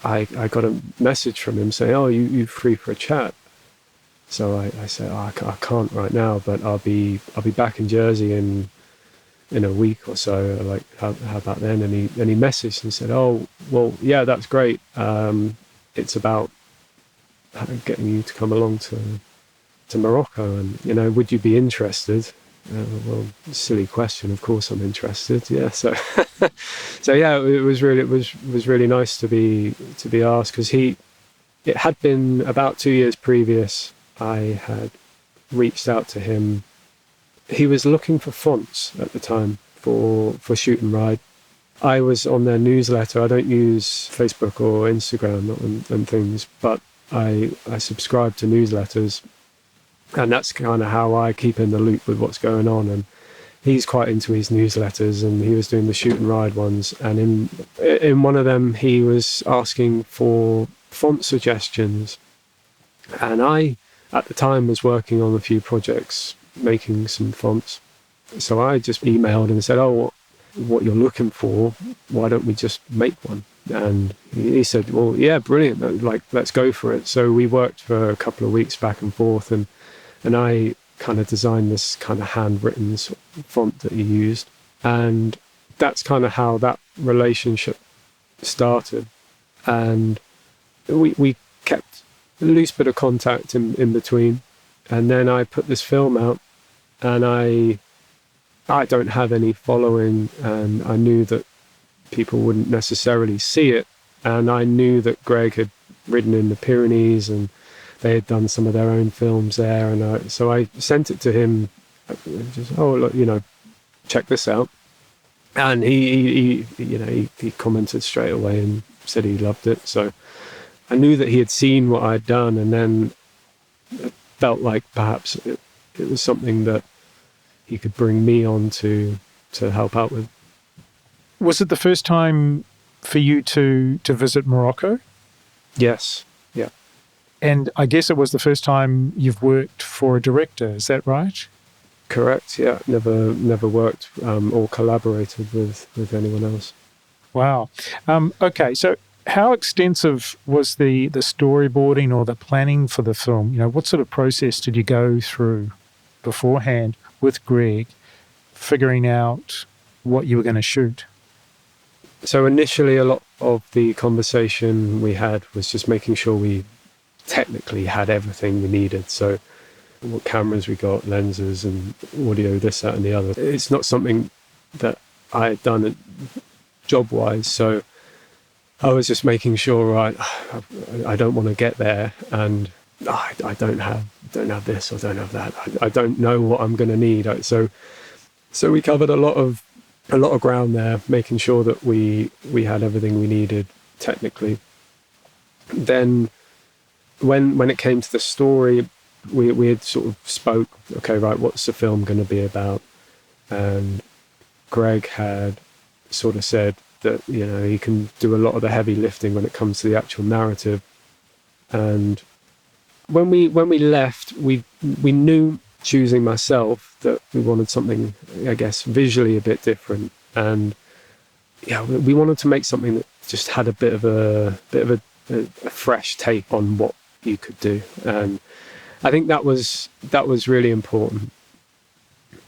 I got a message from him saying, "Oh, you free for a chat?" So I said, I can't right now, but I'll be back in Jersey in a week or so. Like, how about then? And he messaged and said, "Oh, well, yeah, that's great. It's about getting you to come along to Morocco, and would you be interested?" Well, silly question. Of course, I'm interested. Yeah. So, so yeah, it was really nice to be asked, because it had been about 2 years previous. I had reached out to him. He was looking for fonts at the time for Shoot and Ride. I was on their newsletter. I don't use Facebook or Instagram and things, but I subscribe to newsletters, and that's kind of how I keep in the loop with what's going on. And he's quite into his newsletters, and he was doing the Shoot and Ride ones. And in one of them, he was asking for font suggestions. And I, at the time, was working on a few projects, making some fonts. So I just emailed and said, "Oh, what you're looking for, why don't we just make one?" And he said, "Well, yeah, brilliant. Like, let's go for it." So we worked for a couple of weeks back and forth, and I kind of designed this kind of handwritten sort of font that he used. And that's kind of how that relationship started. And we kept a loose bit of contact in between. And then I put this film out, and I don't have any following, and I knew that people wouldn't necessarily see it And I knew that Greg had ridden in the Pyrenees and they had done some of their own films there. And so I sent it to him, just, oh, look, check this out. And he commented straight away and said he loved it. So I knew that he had seen what I'd done, and then it felt like perhaps it was something that he could bring me on to help out with. Was it the first time for you to visit Morocco? Yes. Yeah. And I guess it was the first time you've worked for a director, is that right? Correct. Yeah. Never worked or collaborated with anyone else. Wow. Okay. So how extensive was the storyboarding or the planning for the film? What sort of process did you go through beforehand with Greg, figuring out what you were going to shoot? So initially, a lot of the conversation we had was just making sure we technically had everything we needed. So what cameras we got, lenses and audio, this, that, and the other. It's not something that I had done job-wise, so I was just making sure, right, I don't want to get there and I don't have this or don't have that. I don't know what I'm going to need. So we covered a lot of ground there, making sure that we had everything we needed technically. Then when it came to the story, we had sort of spoke, okay, right, what's the film going to be about? And Greg had sort of said that, he can do a lot of the heavy lifting when it comes to the actual narrative. And when we left, we knew, choosing myself, that we wanted something, I guess, visually a bit different. And yeah, we wanted to make something that just had a bit of a fresh take on what you could do. And I think that was really important.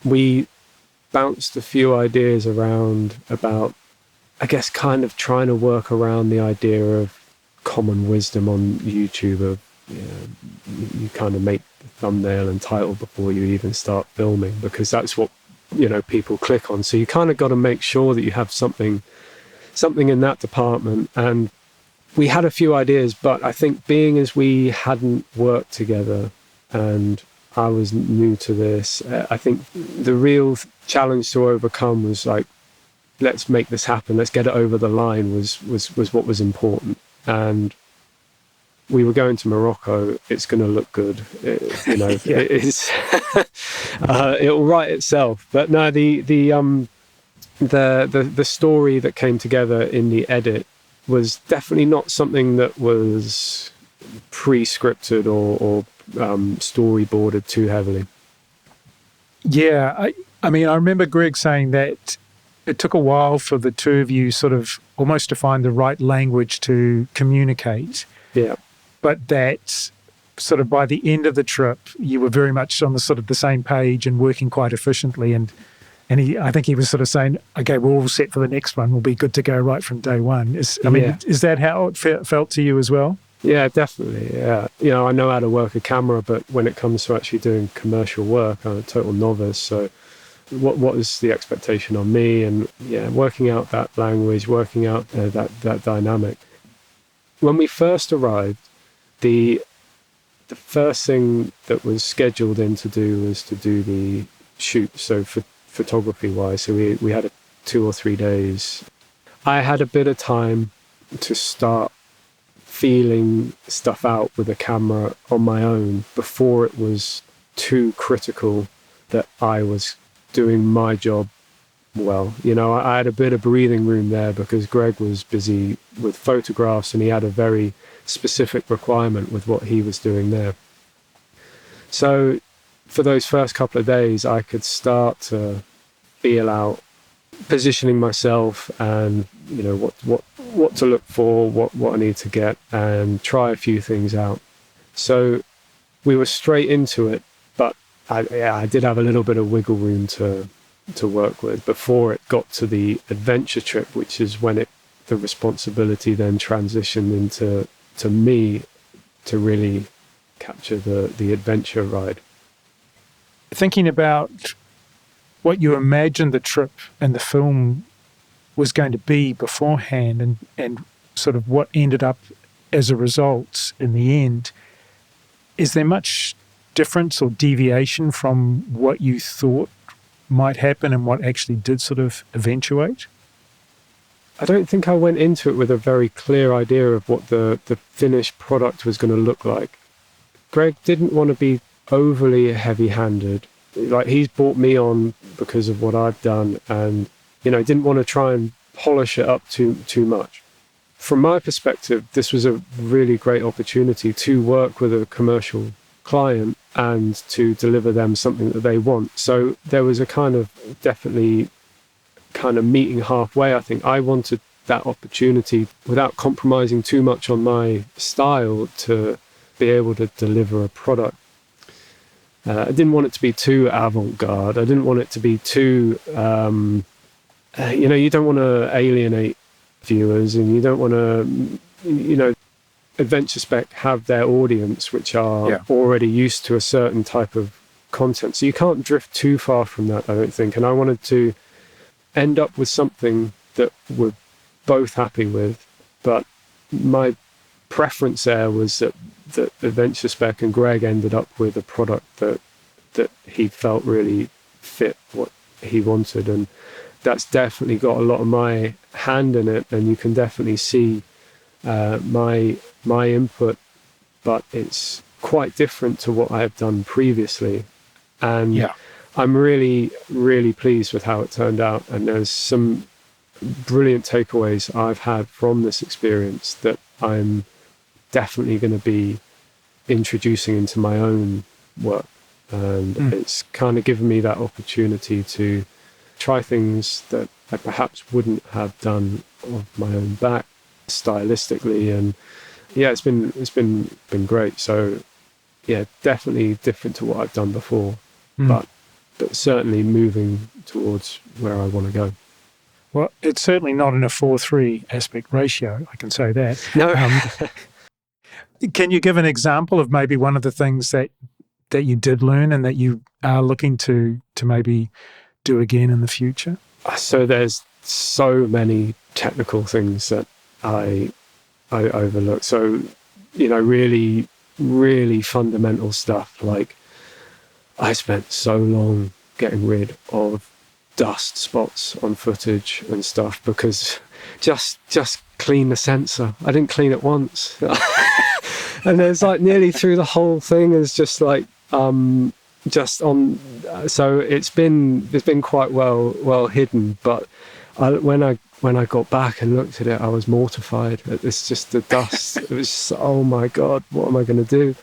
We bounced a few ideas around about, I guess, kind of trying to work around the idea of common wisdom on YouTube of, you kind of make the thumbnail and title before you even start filming, because that's what, people click on. So you kind of got to make sure that you have something in that department. And we had a few ideas, but I think being as we hadn't worked together and I was new to this, I think the real challenge to overcome was like, let's make this happen, let's get it over the line was what was important. And we were going to Morocco, it's going to look good, it's it'll write itself. But no, the story that came together in the edit was definitely not something that was pre-scripted or storyboarded too heavily. Yeah, I mean, I remember Greg saying that it took a while for the two of you sort of almost to find the right language to communicate. Yeah. But that sort of by the end of the trip, you were very much on the sort of the same page and working quite efficiently. And I think he was sort of saying, okay, we're all set for the next one. We'll be good to go right from day one. Is that how it felt to you as well? Yeah, definitely. Yeah. I know how to work a camera, but when it comes to actually doing commercial work, I'm a total novice. So what is the expectation on me? And yeah, working out that language, working out that dynamic. When we first arrived, the first thing that was scheduled in to do was to do the shoot. So for photography wise, so we had 2 or 3 days. I had a bit of time to start feeling stuff out with a camera on my own before it was too critical that I was doing my job well. I had a bit of breathing room there because Greg was busy with photographs and he had a very specific requirement with what he was doing there. So for those first couple of days, I could start to feel out positioning myself and what to look for, what I need to get, and try a few things out. So we were straight into it, but I did have a little bit of wiggle room to work with before it got to the adventure trip, which is when the responsibility then transitioned into me to really capture the adventure ride. Thinking about what you imagined the trip and the film was going to be beforehand, and sort of what ended up as a result in the end, is there much difference or deviation from what you thought might happen and what actually did sort of eventuate? I don't think I went into it with a very clear idea of what the finished product was going to look like. Greg didn't want to be overly heavy-handed. Like, he's brought me on because of what I've done, and, you know, didn't want to try and polish it up too much. From my perspective, this was a really great opportunity to work with a commercial client and to deliver them something that they want. So there was a kind of definitely kind of meeting halfway. I think I wanted that opportunity without compromising too much on my style to be able to deliver a product. I didn't want it to be too avant-garde. I didn't want it to be too, you don't want to alienate viewers, and you don't want to, Adventure Spec have their audience, which are already used to a certain type of content. So you can't drift too far from that, I don't think. And I wanted to end up with something that we're both happy with. But my preference there was that Adventure Spec and Greg ended up with a product that he felt really fit what he wanted. And that's definitely got a lot of my hand in it, and you can definitely see my input, but it's quite different to what I have done previously. And I'm really, really pleased with how it turned out. And there's some brilliant takeaways I've had from this experience that I'm definitely going to be introducing into my own work. And it's kind of given me that opportunity to try things that I perhaps wouldn't have done of my own back stylistically. And it's been great. So definitely different to what I've done before, but certainly moving towards where I want to go. Well, it's certainly not in a 4:3 aspect ratio, I can say that. No. Can you give an example of maybe one of the things that you did learn and that you are looking to maybe do again in the future? So there's so many technical things that I overlooked. So, really, really fundamental stuff. Like, I spent so long getting rid of dust spots on footage and stuff because just clean the sensor. I didn't clean it once. And there's like nearly through the whole thing is just like just on. So it's been quite well hidden. But when I got back and looked at it, I was mortified. It's just the dust. It was just, oh my God, what am I going to do?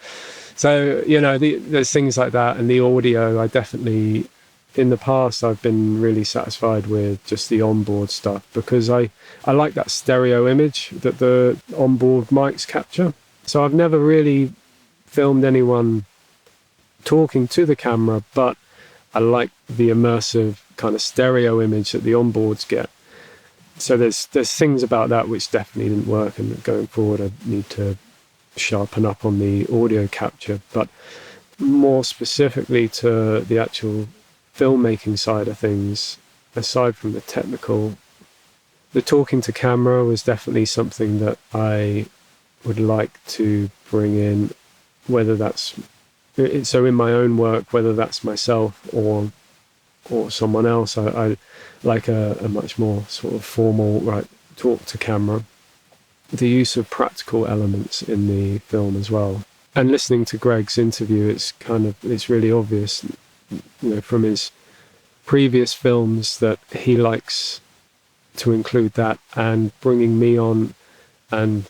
So there's things like that, and the audio. I definitely, in the past, I've been really satisfied with just the onboard stuff because I like that stereo image that the onboard mics capture. So I've never really filmed anyone talking to the camera, but I like the immersive kind of stereo image that the onboards get. So there's things about that which definitely didn't work, and going forward I need to sharpen up on the audio capture. But more specifically to the actual filmmaking side of things, aside from the technical, the talking to camera was definitely something that I would like to bring in, whether that's so in my own work, whether that's myself or someone else. I like a much more sort of formal talk to camera. The use of practical elements in the film as well. And listening to Greg's interview, it's really obvious, from his previous films that he likes to include that, and bringing me on and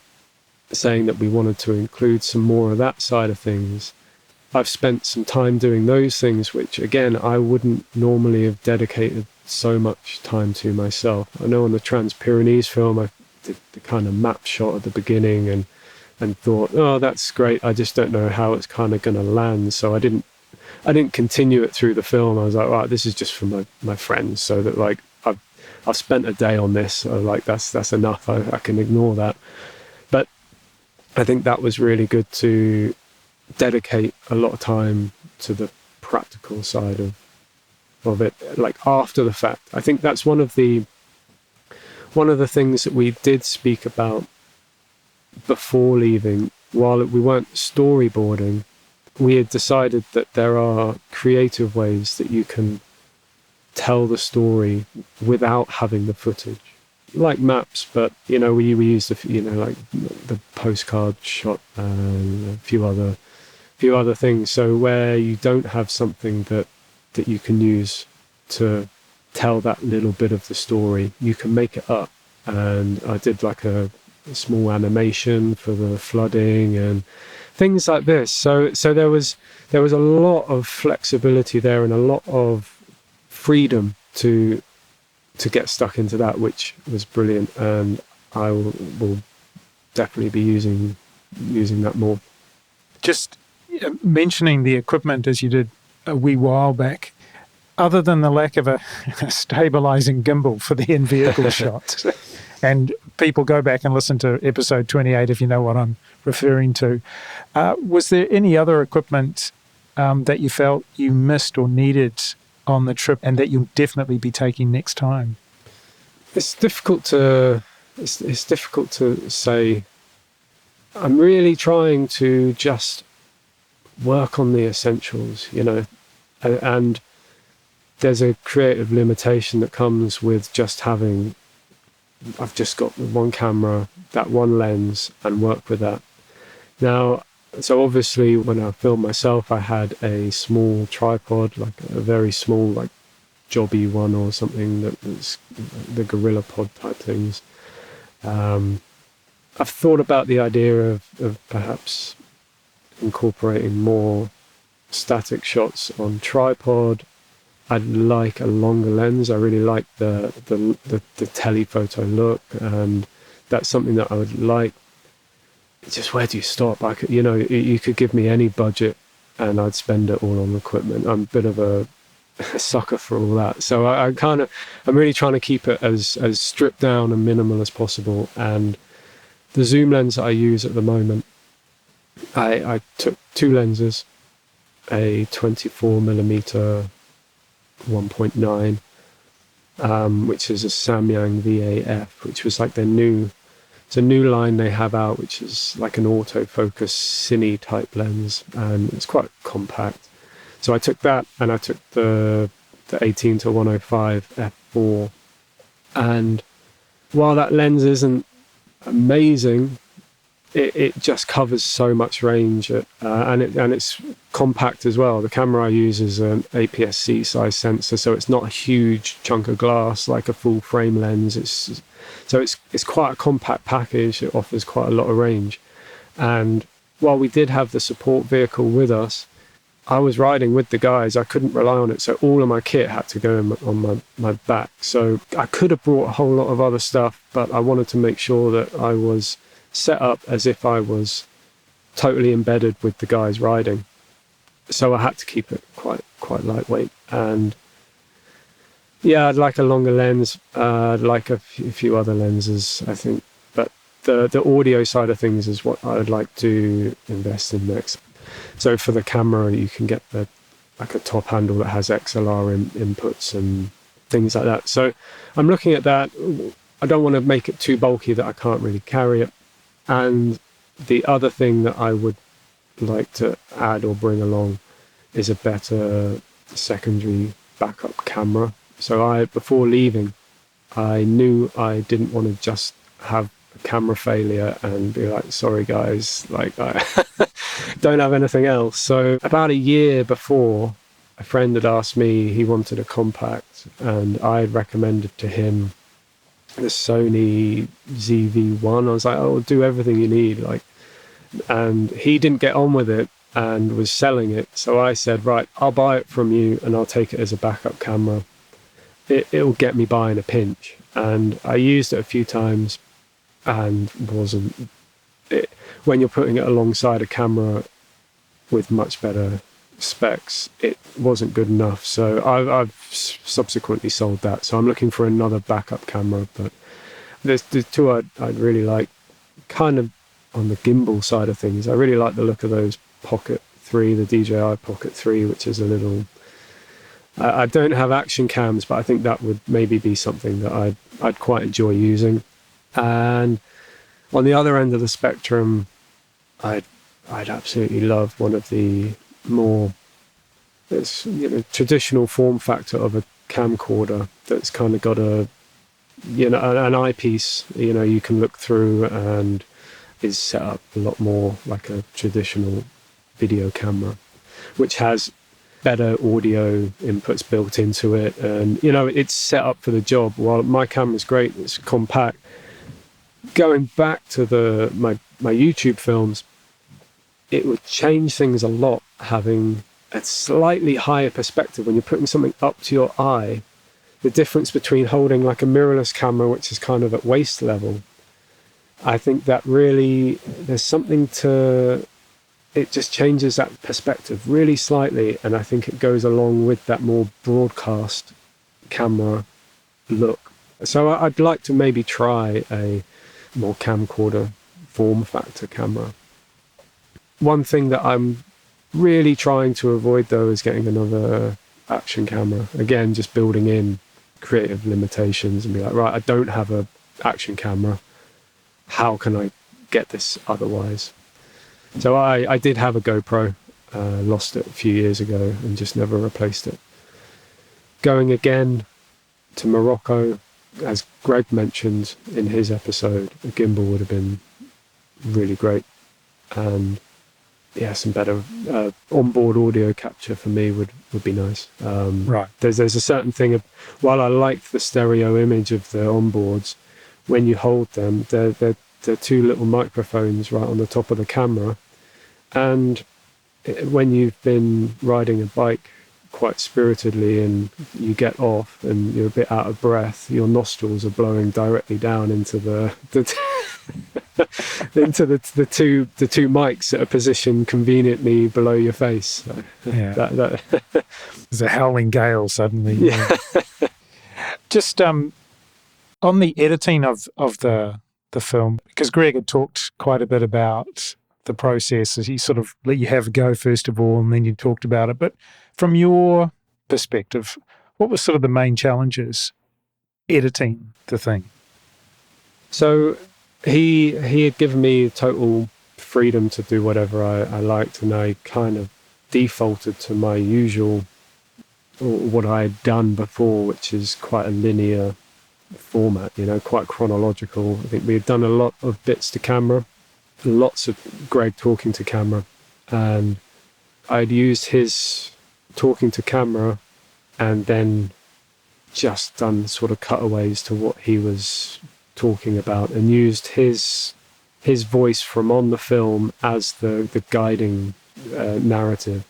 saying that we wanted to include some more of that side of things. I've spent some time doing those things, which again, I wouldn't normally have dedicated so much time to myself. I know on the Pyrenees film, I did the kind of map shot at the beginning and thought, oh, that's great. I just don't know how it's kind of going to land. So I didn't continue it through the film. I was like, right, this is just for my friends. So that like, I've spent a day on this. So like, that's enough. I can ignore that. But I think that was really good to dedicate a lot of time to the practical side of it, like after the fact. I think that's one of the things that we did speak about before leaving, while we weren't storyboarding, we had decided that there are creative ways that you can tell the story without having the footage, like maps. But we used like the postcard shot and a few other things. So where you don't have something that you can use to tell that little bit of the story, you can make it up. And I did like a small animation for the flooding and things like this. So there was a lot of flexibility there and a lot of freedom to get stuck into that, which was brilliant. And I will definitely be using that more. Just mentioning the equipment as you did a wee while back, other than the lack of a stabilizing gimbal for the in-vehicle shots, and people go back and listen to episode 28 if you know what I'm referring to, was there any other equipment that you felt you missed or needed on the trip and that you'll definitely be taking next time? It's difficult to say. I'm really trying to just work on the essentials, and there's a creative limitation that comes with just having, I've just got one camera, that one lens, and work with that. Now, so obviously when I filmed myself, I had a small tripod, like a very small, like jobby one or something, that was the Gorilla Pod type things. I've thought about the idea of perhaps incorporating more static shots on tripod. I'd like a longer lens. I really like the telephoto look, and that's something that I would like. Just where do you stop? You could give me any budget and I'd spend it all on equipment. I'm a bit of a sucker for all that. So I'm really trying to keep it as stripped down and minimal as possible. And the zoom lens that I use at the moment, I took two lenses, a 24mm 1.9, which is a Samyang VAF, which was like it's a new line they have out, which is like an autofocus cine type lens, and it's quite compact. So I took that, and I took the 18 to 105 f4, and while that lens isn't amazing, it just covers so much range, and it's compact as well. The camera I use is an APS-C size sensor, so it's not a huge chunk of glass like a full frame lens. It's quite a compact package. It offers quite a lot of range. And while we did have the support vehicle with us, I was riding with the guys. I couldn't rely on it, so all of my kit had to go on my back. So I could have brought a whole lot of other stuff, but I wanted to make sure that I was set up as if I was totally embedded with the guys riding. So I had to keep it quite lightweight. And yeah, I'd like a longer lens. I'd like a few other lenses, I think. But the audio side of things is what I'd like to invest in next. So for the camera, you can get a top handle that has XLR inputs and things like that. So I'm looking at that. I don't want to make it too bulky that I can't really carry it. And the other thing that I would like to add or bring along is a better secondary backup camera. So before leaving, I knew I didn't want to just have a camera failure and be like, sorry guys, like I don't have anything else. So about a year before, a friend had asked me, he wanted a compact, and I had recommended to him the Sony ZV-1. I was like, oh, do everything you need, and he didn't get on with it and was selling it. So I said, right, I'll buy it from you and I'll take it as a backup camera. It'll get me by in a pinch. And I used it a few times and when you're putting it alongside a camera with much better specs, it wasn't good enough. So I've subsequently sold that. So I'm looking for another backup camera. But there's two I'd really like, kind of on the gimbal side of things. I really like the look of those Pocket 3, the DJI Pocket 3, which is a little... I don't have action cams, but I think that would maybe be something that I'd quite enjoy using. And On the other end of the spectrum, I'd absolutely love one of the more, it's, traditional form factor of a camcorder that's kind of got an eyepiece, you can look through, and is set up a lot more like a traditional video camera, which has better audio inputs built into it, and it's set up for the job. While my camera's great, it's compact. Going back to my YouTube films, it would change things a lot having a slightly higher perspective when you're putting something up to your eye. The difference between holding like a mirrorless camera, which is kind of at waist level, I think that really, there's something to it, just changes that perspective really slightly, and I think it goes along with that more broadcast camera look. So I'd like to maybe try a more camcorder form factor camera. One thing that I'm really trying to avoid, though, is getting another action camera. Again, just building in creative limitations and be like, right, I don't have a action camera. How can I get this otherwise? So I did have a GoPro, lost it a few years ago and just never replaced it. Going again to Morocco, as Greg mentioned in his episode, a gimbal would have been really great. And yeah, some better onboard audio capture for me would be nice. Right. There's a certain thing of, while I liked the stereo image of the onboards, when you hold them, they're two little microphones right on the top of the camera. And when you've been riding a bike quite spiritedly and you get off and you're a bit out of breath, your nostrils are blowing directly down into into the two mics that are positioned conveniently below your face. So yeah. There's a howling gale suddenly. Yeah. Just on the editing of the film, because Greg had talked quite a bit about the process. He sort of let you have a go first of all, and then you talked about it. But from your perspective, what were sort of the main challenges editing the thing? So he had given me total freedom to do whatever I liked, and I kind of defaulted to my usual, or what I had done before, which is quite a linear format, quite chronological. I think we had done a lot of bits to camera, lots of Greg talking to camera, and I'd used his talking to camera and then just done sort of cutaways to what he was talking about, and used his voice from on the film as the guiding narrative.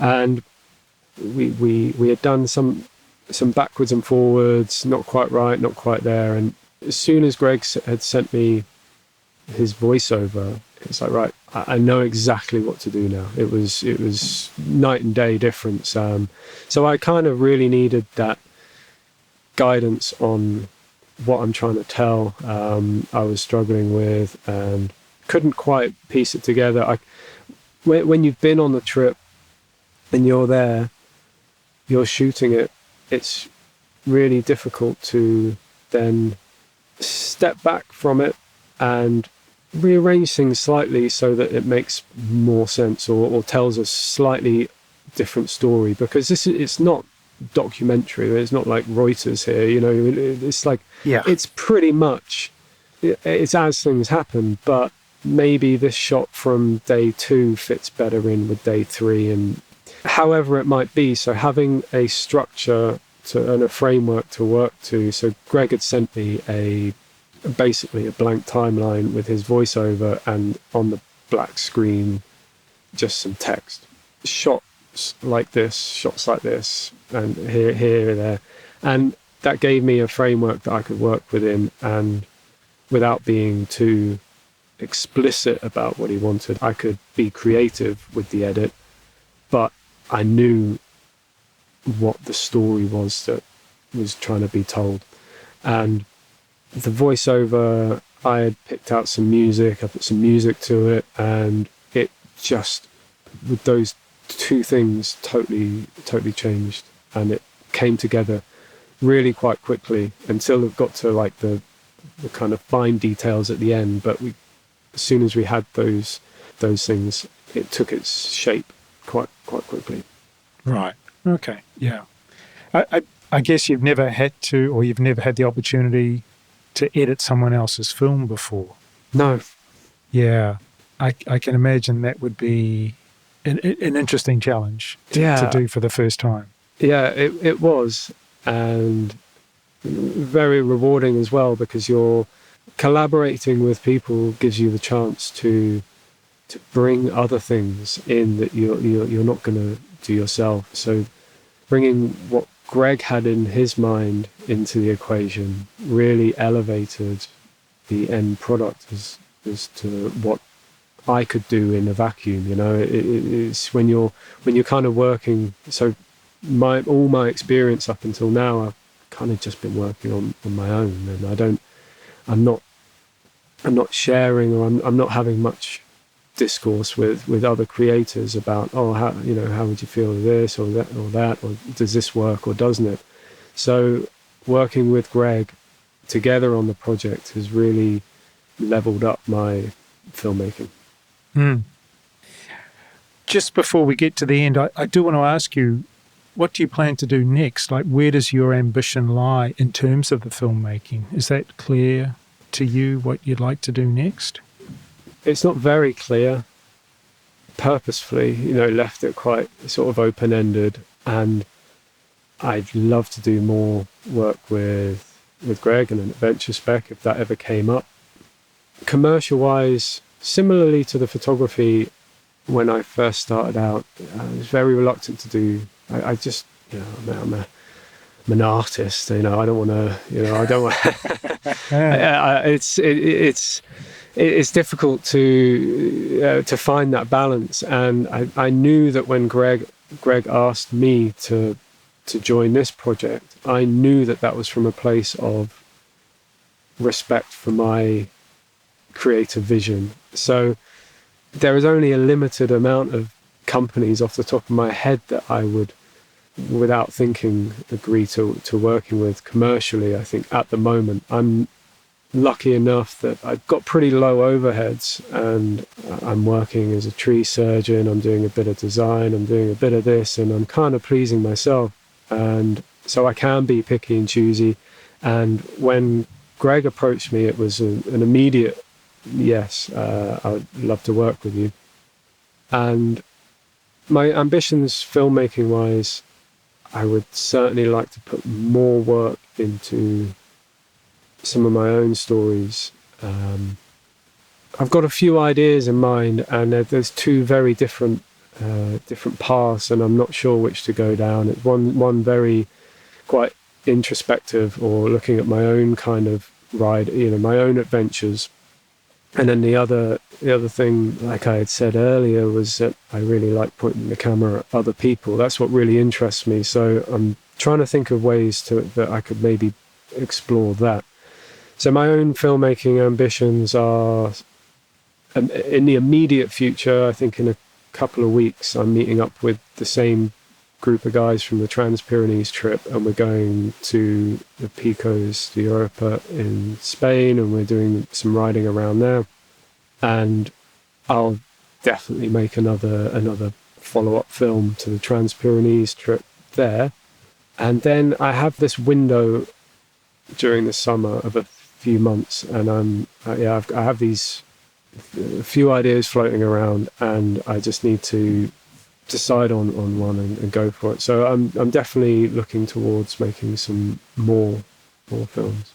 And we had done some backwards and forwards, not quite right, not quite there. And as soon as Greg had sent me his voiceover, it's like, right, I know exactly what to do now. It was night and day difference. So I kind of really needed that guidance on what I'm trying to tell. I was struggling with and couldn't quite piece it together. When you've been on the trip and you're there, you're shooting it, it's really difficult to then step back from it and rearrange things slightly so that it makes more sense or tells a slightly different story, because it's not documentary. It's not like Reuters here, it's like, it's pretty much, it's as things happen, but maybe this shot from day 2 fits better in with day 3, and however it might be. So having a structure and a framework to work to. So Greg had sent me basically a blank timeline with his voiceover, and on the black screen just some text, shots like this, and here and there, and that gave me a framework that I could work within, and without being too explicit about what he wanted, I could be creative with the edit, but I knew what the story was that was trying to be told. And the voiceover, I had picked out some music, I put some music to it, and it just, with those two things, totally changed, and it came together really quite quickly until it got to like the the kind of fine details at the end. But as soon as we had those things, it took its shape quite quickly. Right. Okay. Yeah. I guess you've never had to, or you've never had the opportunity to edit someone else's film before. No. Yeah. I can imagine that would be an interesting challenge to do for the first time. Yeah, it was, and very rewarding as well, because you're collaborating with people gives you the chance to bring other things in that you're not going to do yourself. So bringing what Greg had in his mind into the equation really elevated the end product as to what I could do in a vacuum. You know, it's when you're kind of working. So all my experience up until now, I've kind of just been working on my own, and I'm not sharing, or I'm not having much discourse with other creators about, how would you feel with this or that, or does this work or doesn't it? So working with Greg together on the project has really leveled up my filmmaking. Just before we get to the end, I do want to ask you, what do you plan to do next? Like, where does your ambition lie in terms of the filmmaking? Is that clear to you, what you'd like to do next? It's not very clear. Purposefully, left it quite sort of open-ended, and I'd love to do more work with Greg and an adventure spec if that ever came up. Commercial-wise, similarly to the photography, when I first started out, I was very reluctant to do. I just, I'm an artist. I don't want to. I don't want. It's difficult to find that balance, and I knew that when Greg asked me to join this project, I knew that was from a place of respect for my creative vision. So there is only a limited amount of companies off the top of my head that I would, without thinking, agree to working with commercially. I think at the moment I'm lucky enough that I've got pretty low overheads, and I'm working as a tree surgeon, I'm doing a bit of design, I'm doing a bit of this, and I'm kind of pleasing myself, and so I can be picky and choosy. And when Greg approached me, it was an immediate yes, I would love to work with you. And my ambitions filmmaking wise, I would certainly like to put more work into some of my own stories. I've got a few ideas in mind, and there's two very different paths, and I'm not sure which to go down. It's one very quite introspective, or looking at my own kind of ride, my own adventures. And then the other thing, like I had said earlier, was that I really like pointing the camera at other people. That's what really interests me. So I'm trying to think of ways that I could maybe explore that. So my own filmmaking ambitions are, in the immediate future, I think in a couple of weeks, I'm meeting up with the same group of guys from the Pyrenees trip, and we're going to the Picos de Europa in Spain, and we're doing some riding around there. And I'll definitely make another follow-up film to the Pyrenees trip there. And then I have this window during the summer of a few months, and I have these a few ideas floating around, and I just need to decide on one and go for it. So I'm definitely looking towards making some more films.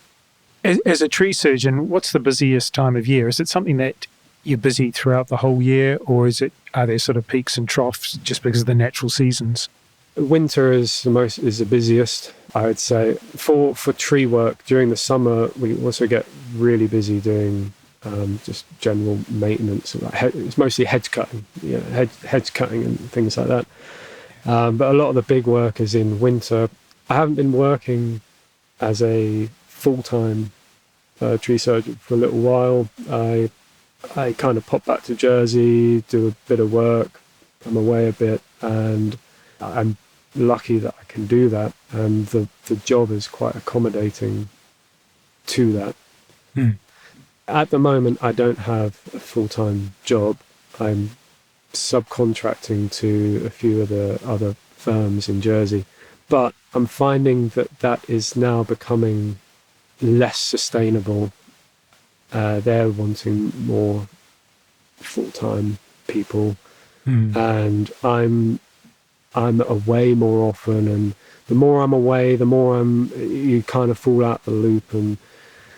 As a tree surgeon, what's the busiest time of year? Is it something that you're busy throughout the whole year, or are there sort of peaks and troughs just because of the natural seasons? Winter is the busiest, I would say. For tree work during the summer, we also get really busy doing just general maintenance. It's mostly hedge cutting, hedge cutting and things like that. But a lot of the big work is in winter. I haven't been working as a full-time tree surgeon for a little while. I kind of pop back to Jersey, do a bit of work, come away a bit, and I'm lucky that I can do that. And the job is quite accommodating to that. Mm. At the moment, I don't have a full-time job. I'm subcontracting to a few of the other firms in Jersey, but I'm finding that that is now becoming less sustainable. They're wanting more full-time people, Mm. and I'm away more often, and the more I'm away, the more you kind of fall out the loop. And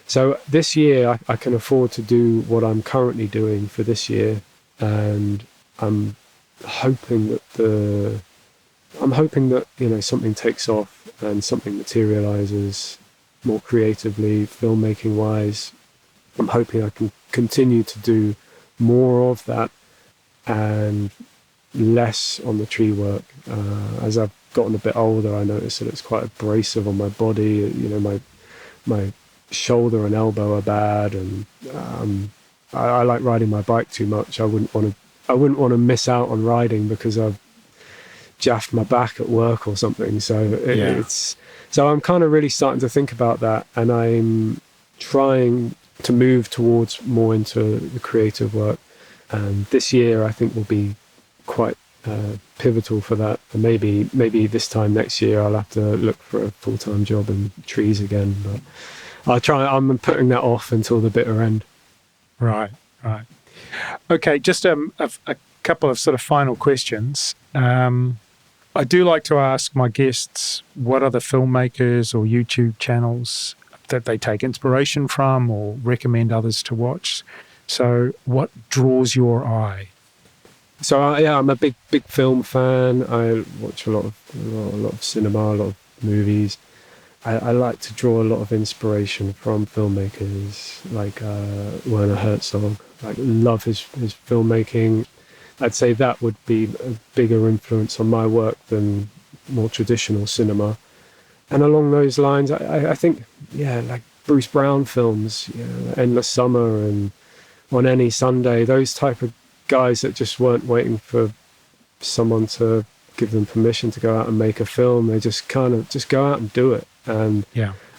so this year I can afford to do what I'm currently doing for this year, and I'm hoping that something takes off and something materializes more creatively, filmmaking wise. I'm hoping I can continue to do more of that and less on the tree work. As I've gotten a bit older, I noticed that it's quite abrasive on my body. My shoulder and elbow are bad, and I like riding my bike too much. I wouldn't want to miss out on riding because I've jaffed my back at work or something. So I'm kind of really starting to think about that, and I'm trying to move towards more into the creative work. And this year, I think, will be quite pivotal for that. And maybe this time next year, I'll have to look for a full-time job in trees again. But I'll try. I'm putting that off until the bitter end. Right. Okay, just a couple of sort of final questions. I do like to ask my guests what are the filmmakers or YouTube channels that they take inspiration from or recommend others to watch. So what draws your eye? So I'm a big film fan. I watch a lot of cinema, a lot of movies. I like to draw a lot of inspiration from filmmakers like Werner Herzog. I love his filmmaking. I'd say that would be a bigger influence on my work than more traditional cinema. And along those lines, I think, like Bruce Brown films, Endless Summer and On Any Sunday, those type of guys that just weren't waiting for someone to give them permission to go out and make a film. They just kind of just go out and do it. And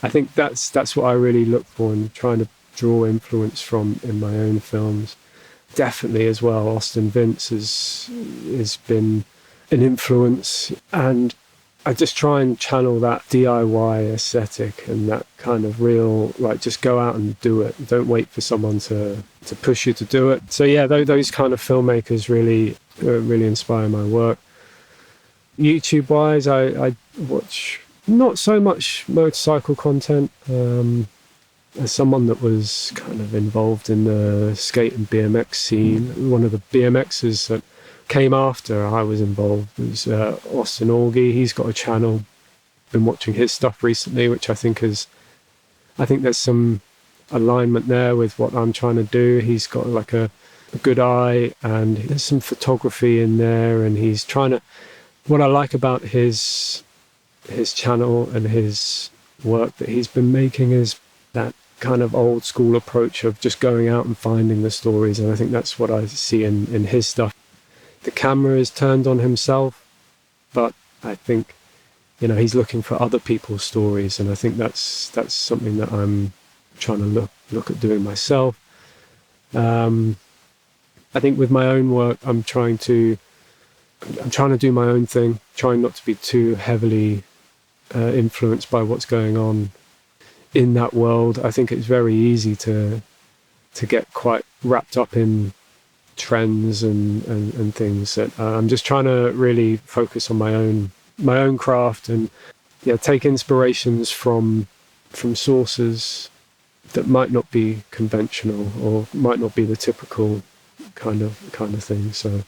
I think that's what I really look for in trying to draw influence from in my own films. Definitely as well, Austin Vince has been an influence, and I just try and channel that DIY aesthetic and that kind of real, like, just go out and do it. Don't wait for someone to push you to do it. So those kind of filmmakers really inspire my work. YouTube wise, I watch not so much motorcycle content. As someone that was kind of involved in the skate and BMX scene, one of the BMXers that came after I was involved was Austin Orgy. He's got a channel. Been watching his stuff recently, which I think there's some alignment there with what I'm trying to do. He's got like a good eye, and there's some photography in there, and he's trying to. What I like about his channel and his work that he's been making is that kind of old school approach of just going out and finding the stories, and I think that's what I see in his stuff. The camera is turned on himself, but I think he's looking for other people's stories, and I think that's something that I'm trying to look at doing myself. I think with my own work, I'm trying to do my own thing, trying not to be too heavily influenced by what's going on in that world. I think it's very easy to get quite wrapped up in trends and things that I'm just trying to really focus on my own craft and take inspirations from sources that might not be conventional or might not be the typical kind of thing. So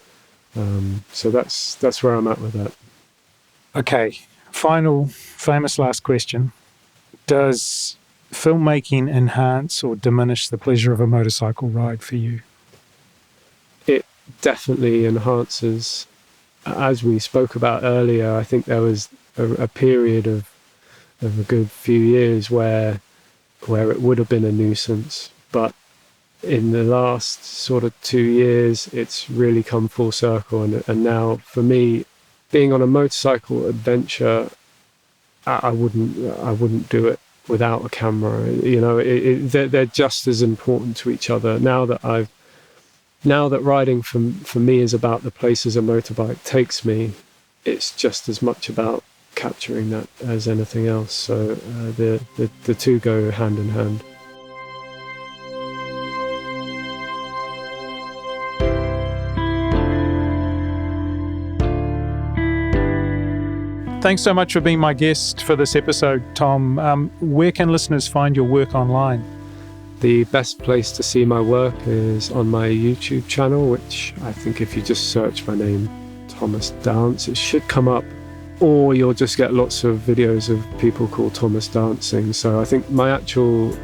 that's where I'm at with that. Okay, final famous last question. Does filmmaking enhance or diminish the pleasure of a motorcycle ride for you? It definitely enhances. As we spoke about earlier, I think there was a period of a good few years where it would have been a nuisance, but in the last sort of 2 years, it's really come full circle. And now, for me, being on a motorcycle adventure, I wouldn't do it without a camera. They're just as important to each other. Now that riding for me is about the places a motorbike takes me, it's just as much about capturing that as anything else. So the two go hand in hand. Thanks so much for being my guest for this episode, Tom. Where can listeners find your work online? The best place to see my work is on my YouTube channel, which I think if you just search my name, Thomas Dance, it should come up, or you'll just get lots of videos of people called Thomas Dancing. So I think my actual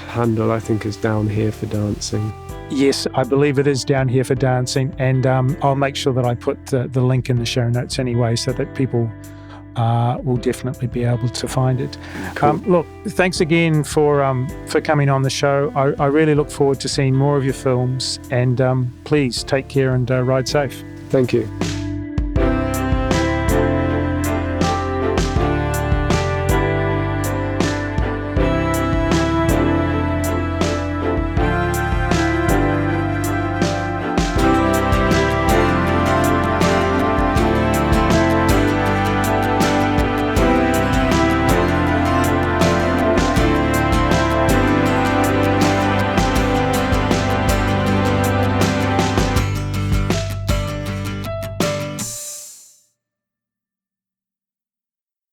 handle, is Down Here for Dancing. Yes, I believe it is Down Here for Dancing, and I'll make sure that I put the link in the show notes anyway, so that people will definitely be able to find it. Cool. Look, thanks again for coming on the show. I really look forward to seeing more of your films, and please take care and ride safe. Thank you.